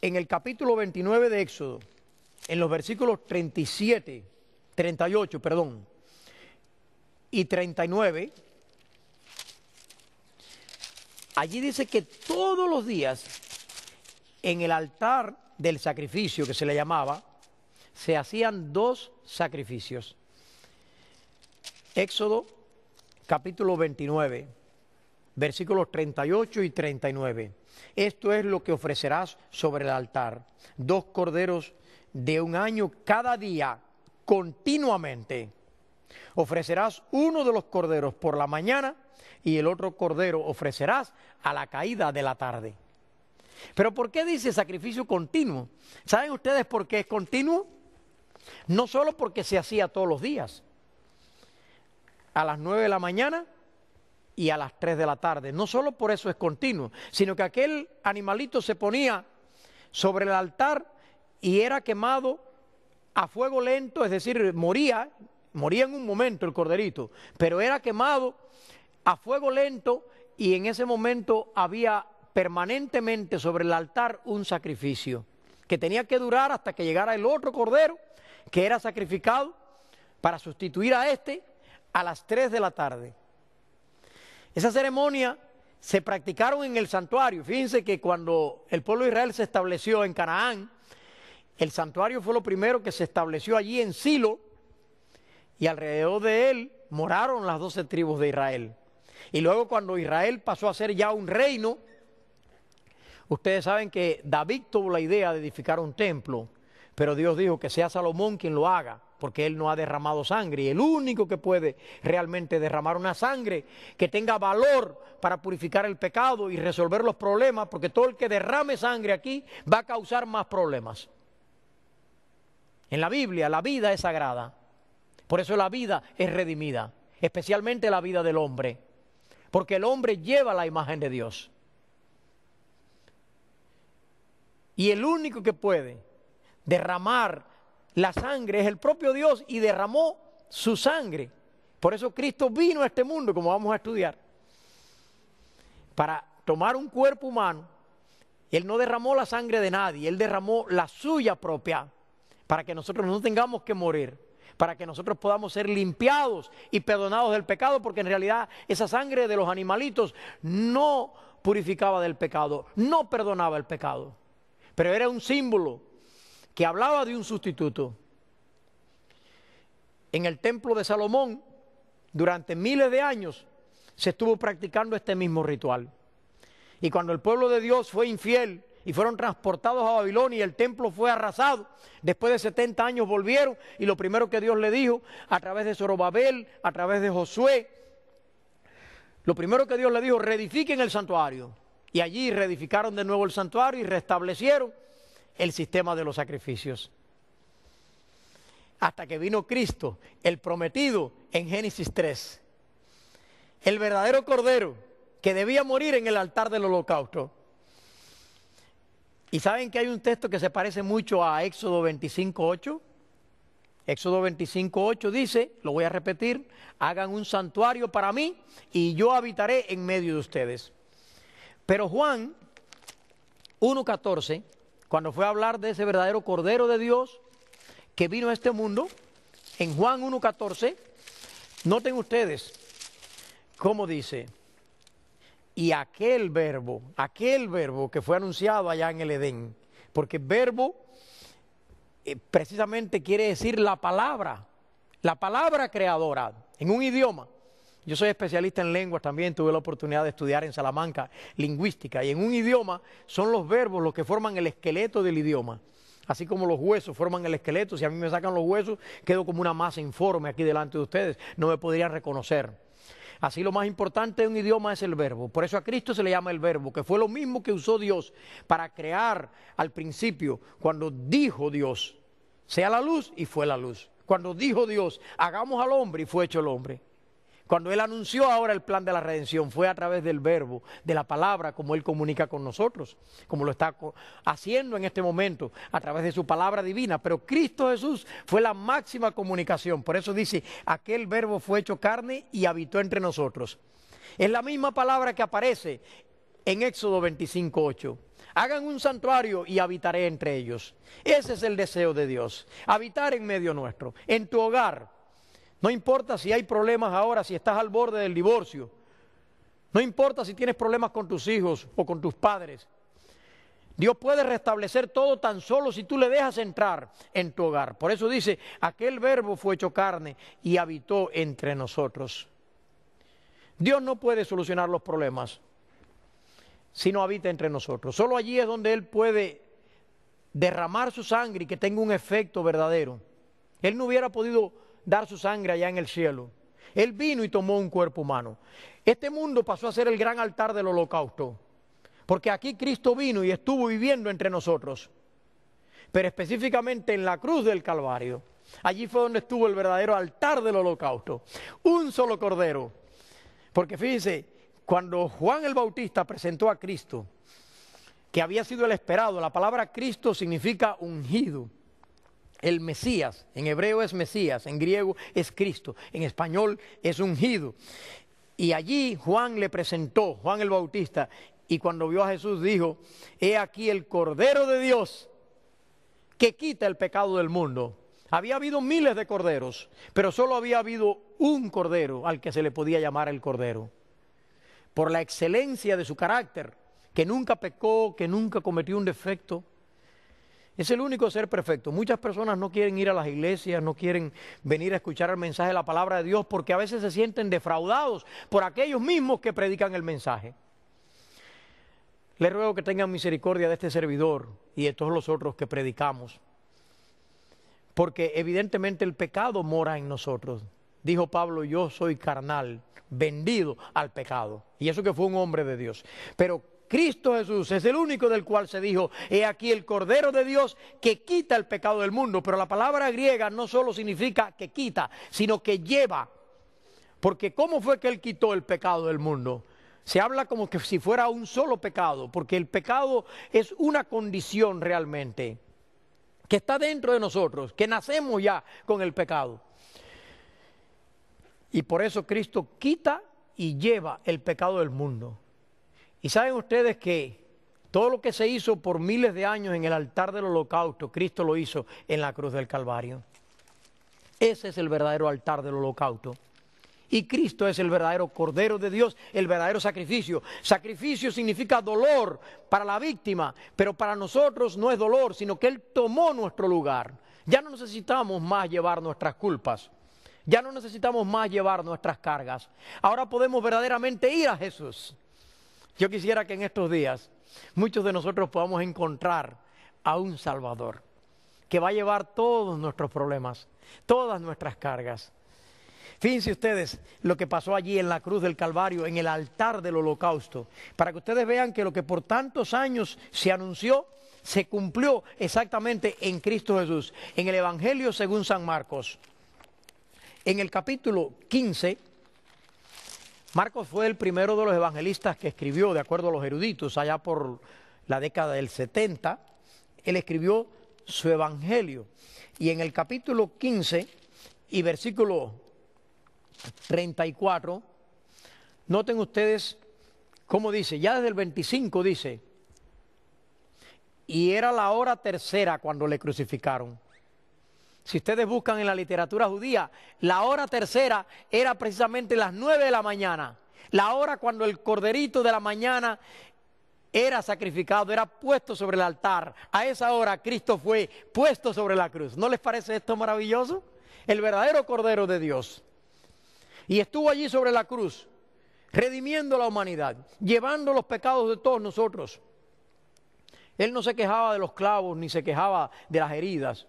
Speaker 3: En el capítulo 29 de Éxodo, en los versículos 38, y 39, allí dice que todos los días en el altar del sacrificio, que se le llamaba, se hacían 2 sacrificios. Éxodo capítulo 29, versículos 38 y 39. Esto es lo que ofrecerás sobre el altar: 2 corderos de 1 año cada día, continuamente. Ofrecerás uno de los corderos por la mañana y el otro cordero ofrecerás a la caída de la tarde. Pero ¿por qué dice sacrificio continuo? ¿Saben ustedes por qué es continuo? No solo porque se hacía todos los días, a las 9 de la mañana y a las 3 de la tarde. No solo por eso es continuo, sino que aquel animalito se ponía sobre el altar y era quemado a fuego lento, es decir, moría en un momento el corderito, pero era quemado a fuego lento y en ese momento había permanentemente sobre el altar un sacrificio que tenía que durar hasta que llegara el otro cordero que era sacrificado para sustituir a este a las 3 de la tarde. Esa ceremonia se practicaron en el santuario. Fíjense que cuando el pueblo de Israel se estableció en Canaán, el santuario fue lo primero que se estableció allí en Silo y alrededor de él moraron las 12 tribus de Israel. Y luego cuando Israel pasó a ser ya un reino, ustedes saben que David tuvo la idea de edificar un templo, pero Dios dijo que sea Salomón quien lo haga, porque él no ha derramado sangre. Y el único que puede realmente derramar una sangre que tenga valor para purificar el pecado y resolver los problemas, porque todo el que derrame sangre aquí va a causar más problemas. En la Biblia la vida es sagrada, por eso la vida es redimida, especialmente la vida del hombre, porque el hombre lleva la imagen de Dios. Y el único que puede derramar la sangre es el propio Dios y derramó su sangre. Por eso Cristo vino a este mundo, como vamos a estudiar, para tomar un cuerpo humano. Él no derramó la sangre de nadie, Él derramó la suya propia, para que nosotros no tengamos que morir, para que nosotros podamos ser limpiados y perdonados del pecado, porque en realidad esa sangre de los animalitos no purificaba del pecado, no perdonaba el pecado, pero era un símbolo que hablaba de un sustituto. En el templo de Salomón, durante miles de años, se estuvo practicando este mismo ritual. Y cuando el pueblo de Dios fue infiel y fueron transportados a Babilonia y el templo fue arrasado, después de 70 años volvieron y lo primero que Dios le dijo a través de Zorobabel, a través de Josué, lo primero que Dios le dijo: reedifiquen el santuario. Y allí reedificaron de nuevo el santuario y restablecieron el sistema de los sacrificios. Hasta que vino Cristo, el prometido, en Génesis 3. El verdadero cordero que debía morir en el altar del holocausto. Y saben que hay un texto que se parece mucho a Éxodo 25:8. Éxodo 25:8 dice, lo voy a repetir: hagan un santuario para mí y yo habitaré en medio de ustedes. Pero Juan 1:14, cuando fue a hablar de ese verdadero Cordero de Dios que vino a este mundo, en Juan 1:14, noten ustedes cómo dice: y aquel verbo que fue anunciado allá en el Edén, porque verbo precisamente quiere decir la palabra creadora, en un idioma. Yo soy especialista en lenguas también, tuve la oportunidad de estudiar en Salamanca lingüística, y en un idioma son los verbos los que forman el esqueleto del idioma. Así como los huesos forman el esqueleto, si a mí me sacan los huesos, quedo como una masa informe aquí delante de ustedes, no me podrían reconocer. Así lo más importante de un idioma es el verbo. Por eso a Cristo se le llama el verbo, que fue lo mismo que usó Dios para crear al principio, cuando dijo Dios, sea la luz, y fue la luz. Cuando dijo Dios, hagamos al hombre, y fue hecho el hombre. Cuando Él anunció ahora el plan de la redención, fue a través del verbo, de la palabra, como Él comunica con nosotros, como lo está haciendo en este momento, a través de su palabra divina. Pero Cristo Jesús fue la máxima comunicación. Por eso dice, aquel verbo fue hecho carne y habitó entre nosotros. Es la misma palabra que aparece en Éxodo 25:8. Hagan un santuario y habitaré entre ellos. Ese es el deseo de Dios, habitar en medio nuestro, en tu hogar. No importa si hay problemas ahora, si estás al borde del divorcio. No importa si tienes problemas con tus hijos o con tus padres. Dios puede restablecer todo tan solo si tú le dejas entrar en tu hogar. Por eso dice, aquel verbo fue hecho carne y habitó entre nosotros. Dios no puede solucionar los problemas si no habita entre nosotros. Solo allí es donde Él puede derramar su sangre y que tenga un efecto verdadero. Él no hubiera podido dar su sangre allá en el cielo. Él vino y tomó un cuerpo humano. Este mundo pasó a ser el gran altar del holocausto, porque aquí Cristo vino y estuvo viviendo entre nosotros, pero específicamente en la cruz del Calvario. Allí fue donde estuvo el verdadero altar del holocausto, un solo cordero. Porque fíjense, cuando Juan el Bautista presentó a Cristo, que había sido el esperado, la palabra Cristo significa ungido. El Mesías, en hebreo es Mesías, en griego es Cristo, en español es ungido. Y allí Juan le presentó, Juan el Bautista, y cuando vio a Jesús dijo, he aquí el Cordero de Dios que quita el pecado del mundo. Había habido miles de corderos, pero solo había habido un cordero al que se le podía llamar el Cordero. Por la excelencia de su carácter, que nunca pecó, que nunca cometió un defecto. Es el único ser perfecto. Muchas personas no quieren ir a las iglesias, no quieren venir a escuchar el mensaje de la palabra de Dios porque a veces se sienten defraudados por aquellos mismos que predican el mensaje. Les ruego que tengan misericordia de este servidor y de todos los otros que predicamos, porque evidentemente el pecado mora en nosotros. Dijo Pablo, yo soy carnal, vendido al pecado. Y eso que fue un hombre de Dios. Pero Cristo Jesús es el único del cual se dijo, he aquí el Cordero de Dios que quita el pecado del mundo. Pero la palabra griega no solo significa que quita, sino que lleva. Porque ¿cómo fue que Él quitó el pecado del mundo? Se habla como que si fuera un solo pecado, porque el pecado es una condición realmente, que está dentro de nosotros, que nacemos ya con el pecado. Y por eso Cristo quita y lleva el pecado del mundo. Y saben ustedes que todo lo que se hizo por miles de años en el altar del holocausto, Cristo lo hizo en la cruz del Calvario. Ese es el verdadero altar del holocausto. Y Cristo es el verdadero Cordero de Dios, el verdadero sacrificio. Sacrificio significa dolor para la víctima, pero para nosotros no es dolor, sino que Él tomó nuestro lugar. Ya no necesitamos más llevar nuestras culpas. Ya no necesitamos más llevar nuestras cargas. Ahora podemos verdaderamente ir a Jesús. Yo quisiera que en estos días muchos de nosotros podamos encontrar a un Salvador que va a llevar todos nuestros problemas, todas nuestras cargas. Fíjense ustedes lo que pasó allí en la cruz del Calvario, en el altar del holocausto, para que ustedes vean que lo que por tantos años se anunció, se cumplió exactamente en Cristo Jesús. En el Evangelio según San Marcos, en el capítulo 15, Marcos fue el primero de los evangelistas que escribió, de acuerdo a los eruditos, allá por la década del 70, él escribió su evangelio. Y en el capítulo 15 y versículo 34, noten ustedes cómo dice, ya desde el 25 dice, y era la hora tercera cuando le crucificaron. Si ustedes buscan en la literatura judía, la hora tercera era precisamente las 9 de la mañana. La hora cuando el corderito de la mañana era sacrificado, era puesto sobre el altar. A esa hora Cristo fue puesto sobre la cruz. ¿No les parece esto maravilloso? El verdadero Cordero de Dios. Y estuvo allí sobre la cruz, redimiendo a la humanidad, llevando los pecados de todos nosotros. Él no se quejaba de los clavos, ni se quejaba de las heridas.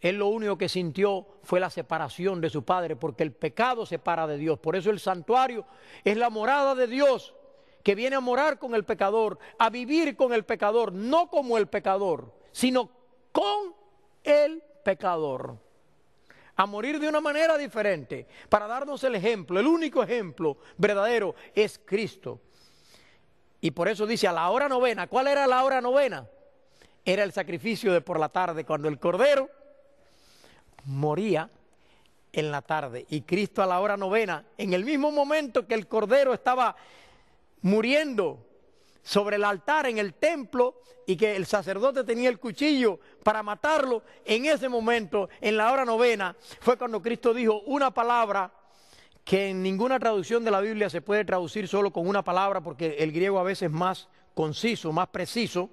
Speaker 3: Él lo único que sintió fue la separación de su Padre, porque el pecado separa de Dios. Por eso el santuario es la morada de Dios, que viene a morar con el pecador, a vivir con el pecador, no como el pecador, sino con el pecador. A morir de una manera diferente, para darnos el ejemplo. El único ejemplo verdadero es Cristo. Y por eso dice a la hora novena. ¿Cuál era la hora novena? Era el sacrificio de por la tarde, cuando el Cordero moría en la tarde. Y Cristo a la hora novena, en el mismo momento que el Cordero estaba muriendo sobre el altar en el templo y que el sacerdote tenía el cuchillo para matarlo, en ese momento, en la hora novena, fue cuando Cristo dijo una palabra que en ninguna traducción de la Biblia se puede traducir solo con una palabra, porque el griego a veces es más conciso, más preciso,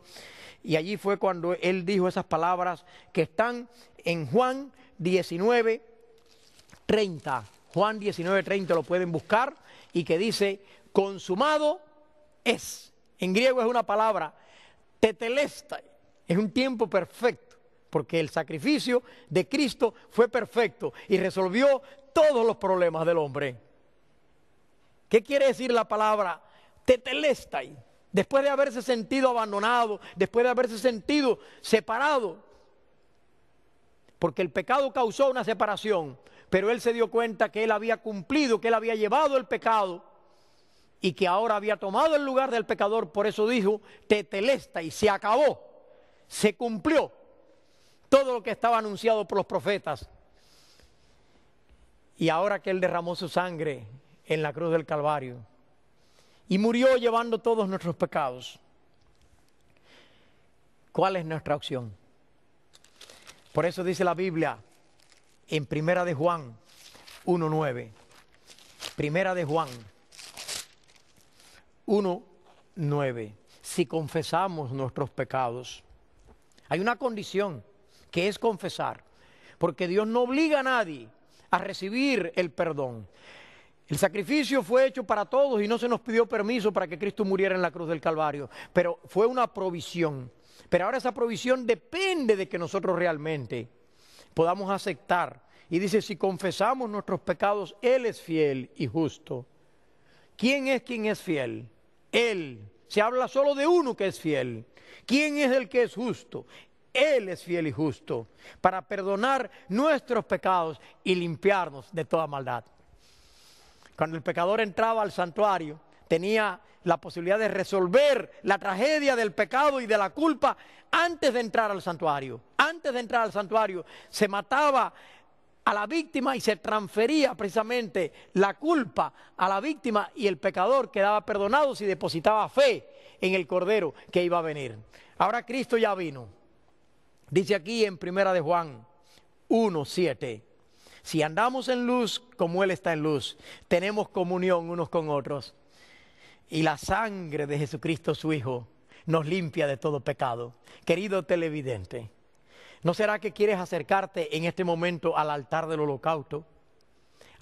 Speaker 3: y allí fue cuando él dijo esas palabras que están en Juan 19:30. Juan 19:30 lo pueden buscar, y que dice, consumado es. En griego es una palabra, tetelestai, es un tiempo perfecto, porque el sacrificio de Cristo fue perfecto y resolvió todos los problemas del hombre. ¿Qué quiere decir la palabra tetelestai? Después de haberse sentido abandonado, después de haberse sentido separado, porque el pecado causó una separación, pero él se dio cuenta que él había cumplido, que él había llevado el pecado y que ahora había tomado el lugar del pecador. Por eso dijo tetelestai, se acabó, se cumplió todo lo que estaba anunciado por los profetas. Y ahora que él derramó su sangre en la cruz del Calvario y murió llevando todos nuestros pecados, ¿cuál es nuestra opción? Por eso dice la Biblia en Primera de Juan 1:9. Primera de Juan 1:9. Si confesamos nuestros pecados, hay una condición que es confesar, porque Dios no obliga a nadie a recibir el perdón. El sacrificio fue hecho para todos y no se nos pidió permiso para que Cristo muriera en la cruz del Calvario, pero fue una provisión. Pero ahora esa provisión depende de que nosotros realmente podamos aceptar. Y dice, si confesamos nuestros pecados, Él es fiel y justo. ¿Quién es fiel? Él. Se habla solo de uno que es fiel. ¿Quién es el que es justo? Él es fiel y justo para perdonar nuestros pecados y limpiarnos de toda maldad. Cuando el pecador entraba al santuario, tenía la posibilidad de resolver la tragedia del pecado y de la culpa antes de entrar al santuario. Antes de entrar al santuario se mataba a la víctima y se transfería precisamente la culpa a la víctima, y el pecador quedaba perdonado si depositaba fe en el Cordero que iba a venir. Ahora Cristo ya vino. Dice aquí en Primera de Juan 1:7, si andamos en luz como Él está en luz, tenemos comunión unos con otros, y la sangre de Jesucristo su Hijo nos limpia de todo pecado. Querido televidente, ¿no será que quieres acercarte en este momento al altar del holocausto,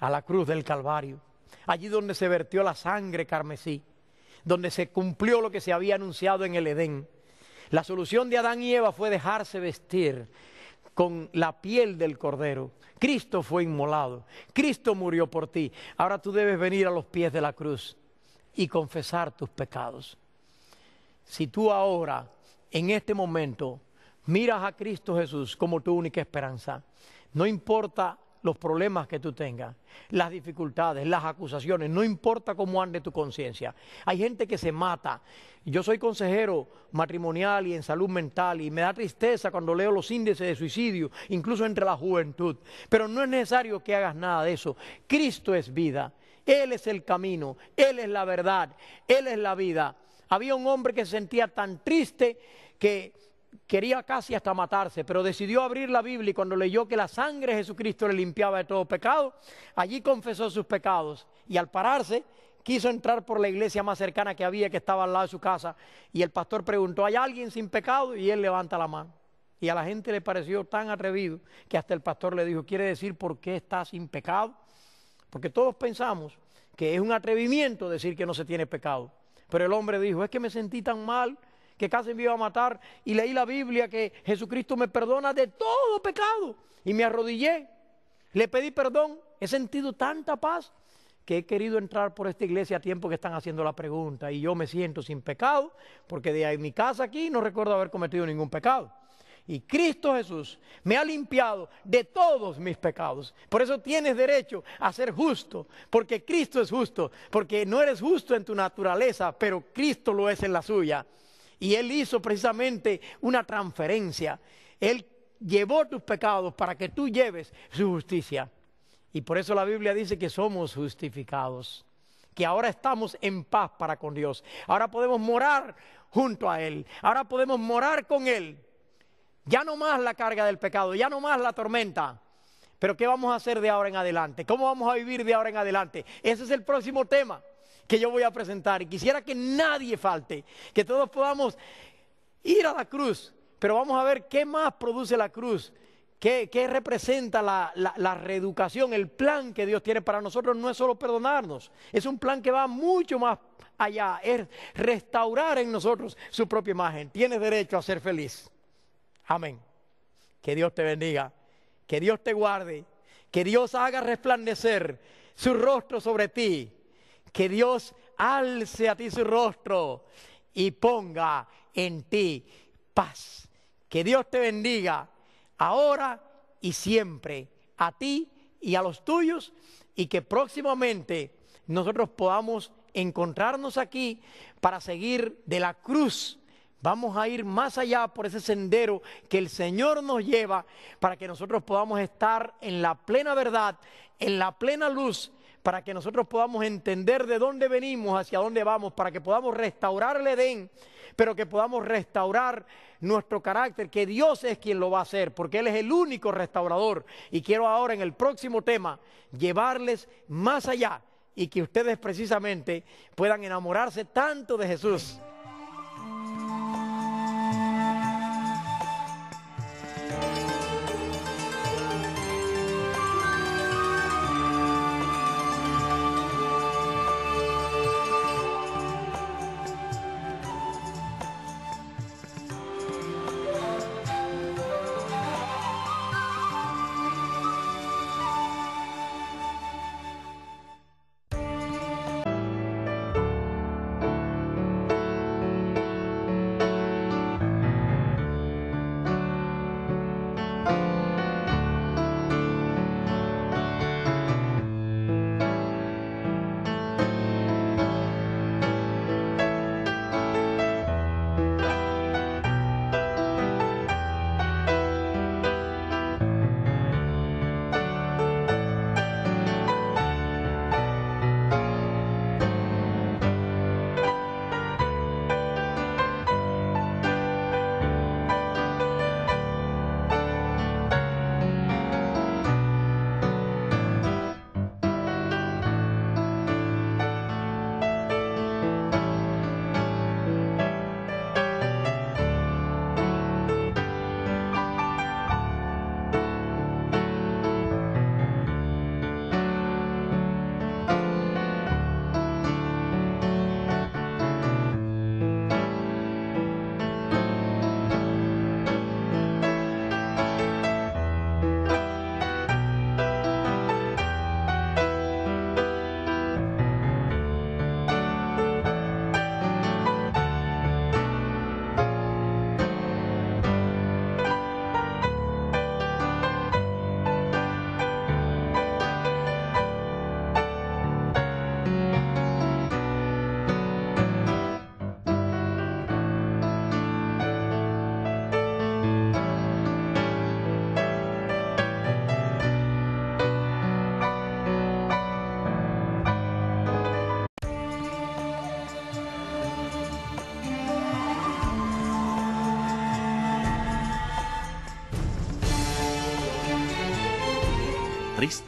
Speaker 3: a la cruz del Calvario, allí donde se vertió la sangre carmesí, donde se cumplió lo que se había anunciado en el Edén? La solución de Adán y Eva fue dejarse vestir con la piel del Cordero. Cristo fue inmolado, Cristo murió por ti. Ahora tú debes venir a los pies de la cruz y confesar tus pecados. Si tú ahora, en este momento, miras a Cristo Jesús como tu única esperanza, no importa los problemas que tú tengas, las dificultades, las acusaciones, no importa cómo ande tu conciencia. Hay gente que se mata. Yo soy consejero matrimonial y en salud mental, y me da tristeza cuando leo los índices de suicidio, incluso entre la juventud. Pero no es necesario que hagas nada de eso. Cristo es vida, Él es el camino, Él es la verdad, Él es la vida. Había un hombre que se sentía tan triste que quería casi hasta matarse, pero decidió abrir la Biblia, y cuando leyó que la sangre de Jesucristo le limpiaba de todo pecado, allí confesó sus pecados, y al pararse quiso entrar por la iglesia más cercana que había, que estaba al lado de su casa, y el pastor preguntó, ¿hay alguien sin pecado? Y él levanta la mano. Y a la gente le pareció tan atrevido que hasta el pastor le dijo, ¿quiere decir por qué está sin pecado? Porque todos pensamos que es un atrevimiento decir que no se tiene pecado. Pero el hombre dijo, es que me sentí tan mal que casi me iba a matar y leí la Biblia que Jesucristo me perdona de todo pecado. Y me arrodillé, le pedí perdón, he sentido tanta paz que he querido entrar por esta iglesia a tiempo que están haciendo la pregunta. Y yo me siento sin pecado porque de ahí mi casa aquí no recuerdo haber cometido ningún pecado. Y Cristo Jesús me ha limpiado de todos mis pecados. Por eso tienes derecho a ser justo, porque Cristo es justo, porque no eres justo en tu naturaleza, pero Cristo lo es en la suya. Y Él hizo precisamente una transferencia. Él llevó tus pecados para que tú lleves su justicia. Y por eso la Biblia dice que somos justificados, que ahora estamos en paz para con Dios. Ahora podemos morar junto a Él, ahora podemos morar con Él. Ya no más la carga del pecado, ya no más la tormenta. Pero ¿qué vamos a hacer de ahora en adelante? ¿Cómo vamos a vivir de ahora en adelante? Ese es el próximo tema que yo voy a presentar. Y quisiera que nadie falte, que todos podamos ir a la cruz. Pero vamos a ver qué más produce la cruz, qué representa la reeducación, el plan que Dios tiene para nosotros. No es solo perdonarnos, es un plan que va mucho más allá, es restaurar en nosotros su propia imagen. Tienes derecho a ser feliz. Amén. Que Dios te bendiga, que Dios te guarde, que Dios haga resplandecer su rostro sobre ti, que Dios alce a ti su rostro y ponga en ti paz. Que Dios te bendiga ahora y siempre, a ti y a los tuyos, y que próximamente nosotros podamos encontrarnos aquí para seguir de la cruz. Vamos a ir más allá por ese sendero que el Señor nos lleva para que nosotros podamos estar en la plena verdad, en la plena luz, para que nosotros podamos entender de dónde venimos, hacia dónde vamos, para que podamos restaurar el Edén, pero que podamos restaurar nuestro carácter, que Dios es quien lo va a hacer, porque Él es el único restaurador. Y quiero ahora en el próximo tema llevarles más allá y que ustedes precisamente puedan enamorarse tanto de Jesús.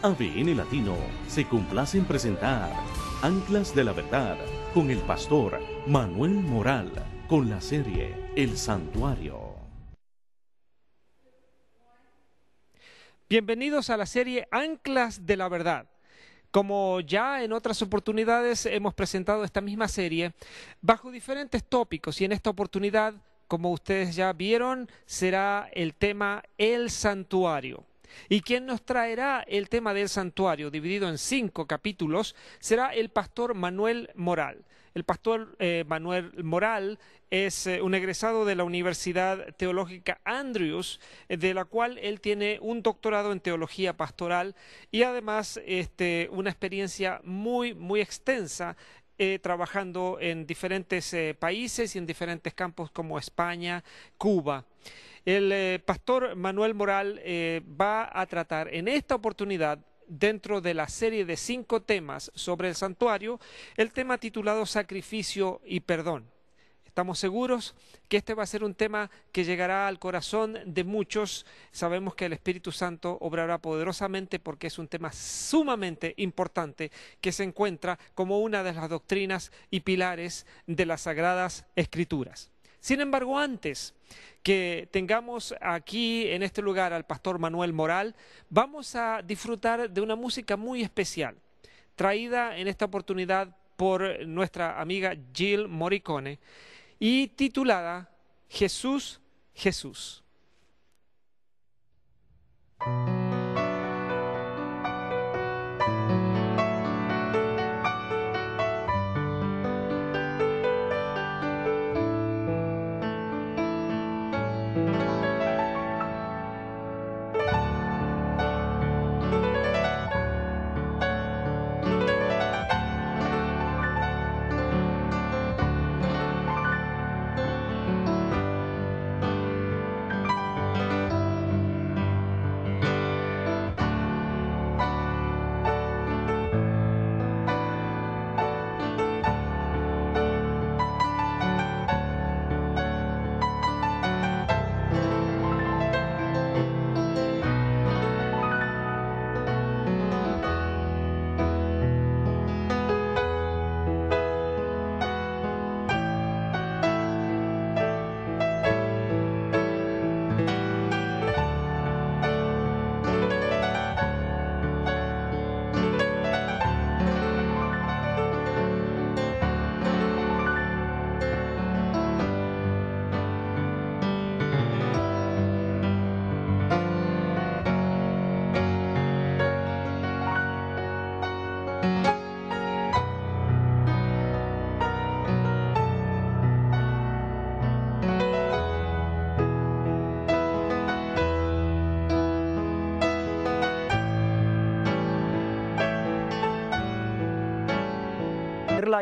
Speaker 1: ABN Latino se complace en presentar Anclas de la Verdad, con el pastor Manuel Moral, con la serie El Santuario.
Speaker 2: Bienvenidos a la serie Anclas de la Verdad. Como ya en otras oportunidades hemos presentado esta misma serie bajo diferentes tópicos y en esta oportunidad, como ustedes ya vieron, será el tema El Santuario. Y quien nos traerá el tema del santuario, dividido en 5 capítulos, será el pastor Manuel Moral. El pastor Manuel Moral es un egresado de la Universidad Teológica Andrews, de la cual él tiene un doctorado en teología pastoral y además una experiencia muy extensa trabajando en diferentes países y en diferentes campos como España, Cuba. El pastor Manuel Moral va a tratar en esta oportunidad, dentro de la serie de 5 temas sobre el santuario, el tema titulado Sacrificio y Perdón. Estamos seguros que este va a ser un tema que llegará al corazón de muchos. Sabemos que el Espíritu Santo obrará poderosamente porque es un tema sumamente importante que se encuentra como una de las doctrinas y pilares de las Sagradas Escrituras. Sin embargo, antes que tengamos aquí en este lugar al pastor Manuel Moral, vamos a disfrutar de una música muy especial, traída en esta oportunidad por nuestra amiga Jill Morricone y titulada Jesús, Jesús.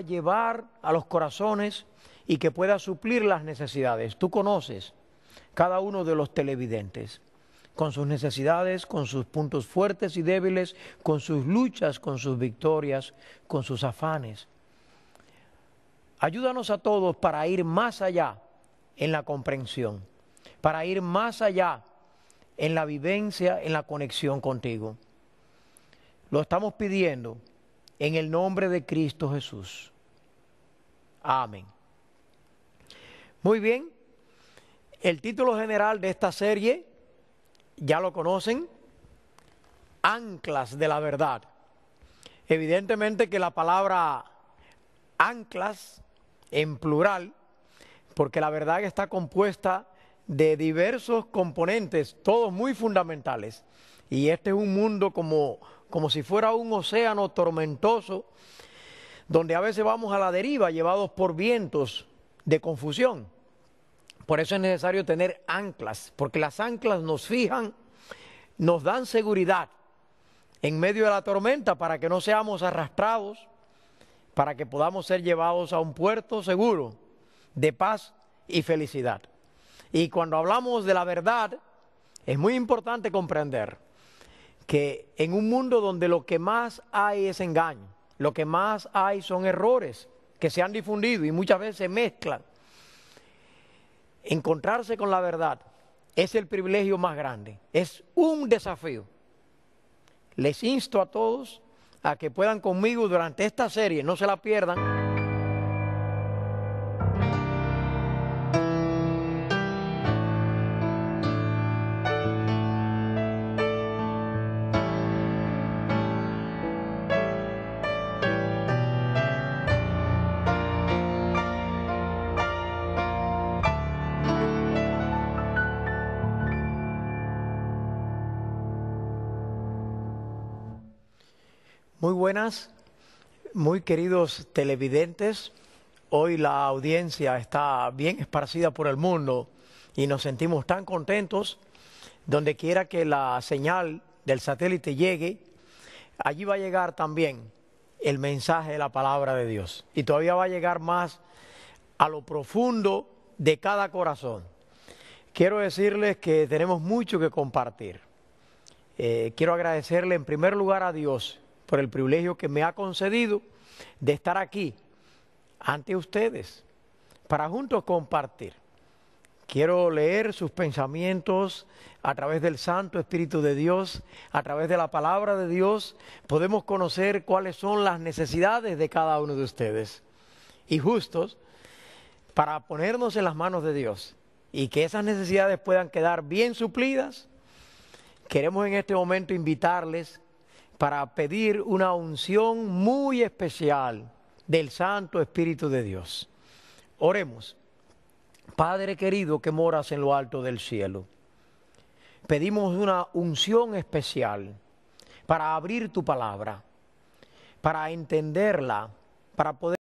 Speaker 3: Llevar a los corazones y que pueda suplir las necesidades. Tú conoces cada uno de los televidentes, con sus necesidades, con sus puntos fuertes y débiles, con sus luchas, con sus victorias, con sus afanes. Ayúdanos a todos para ir más allá en la comprensión, para ir más allá en la vivencia, en la conexión contigo. Lo estamos pidiendo en el nombre de Cristo Jesús. Amén. Muy bien, el título general de esta serie, ya lo conocen, Anclas de la Verdad. Evidentemente que la palabra anclas en plural, porque la verdad está compuesta de diversos componentes, todos muy fundamentales. Y este es un mundo como si fuera un océano tormentoso, donde a veces vamos a la deriva, llevados por vientos de confusión. Por eso es necesario tener anclas, porque las anclas nos fijan, nos dan seguridad en medio de la tormenta para que no seamos arrastrados, para que podamos ser llevados a un puerto seguro de paz y felicidad. Y cuando hablamos de la verdad, es muy importante comprender que en un mundo donde lo que más hay es engaño, lo que más hay son errores que se han difundido y muchas veces se mezclan, encontrarse con la verdad es el privilegio más grande, es un desafío. Les insto a todos a que puedan conmigo durante esta serie, no se la pierdan. Muy buenas, muy queridos televidentes. Hoy la audiencia está bien esparcida por el mundo y nos sentimos tan contentos. Donde quiera que la señal del satélite llegue, allí va a llegar también el mensaje de la palabra de Dios. Y todavía va a llegar más a lo profundo de cada corazón. Quiero decirles que tenemos mucho que compartir. Quiero agradecerle en primer lugar a Dios por el privilegio que me ha concedido de estar aquí ante ustedes para juntos compartir. Quiero leer sus pensamientos a través del Santo Espíritu de Dios, a través de la palabra de Dios. Podemos conocer cuáles son las necesidades de cada uno de ustedes y justos para ponernos en las manos de Dios y que esas necesidades puedan quedar bien suplidas. Queremos en este momento invitarles para pedir una unción muy especial del Santo Espíritu de Dios. Oremos. Padre querido que moras en lo alto del cielo, pedimos una unción especial para abrir tu palabra, para entenderla, para poder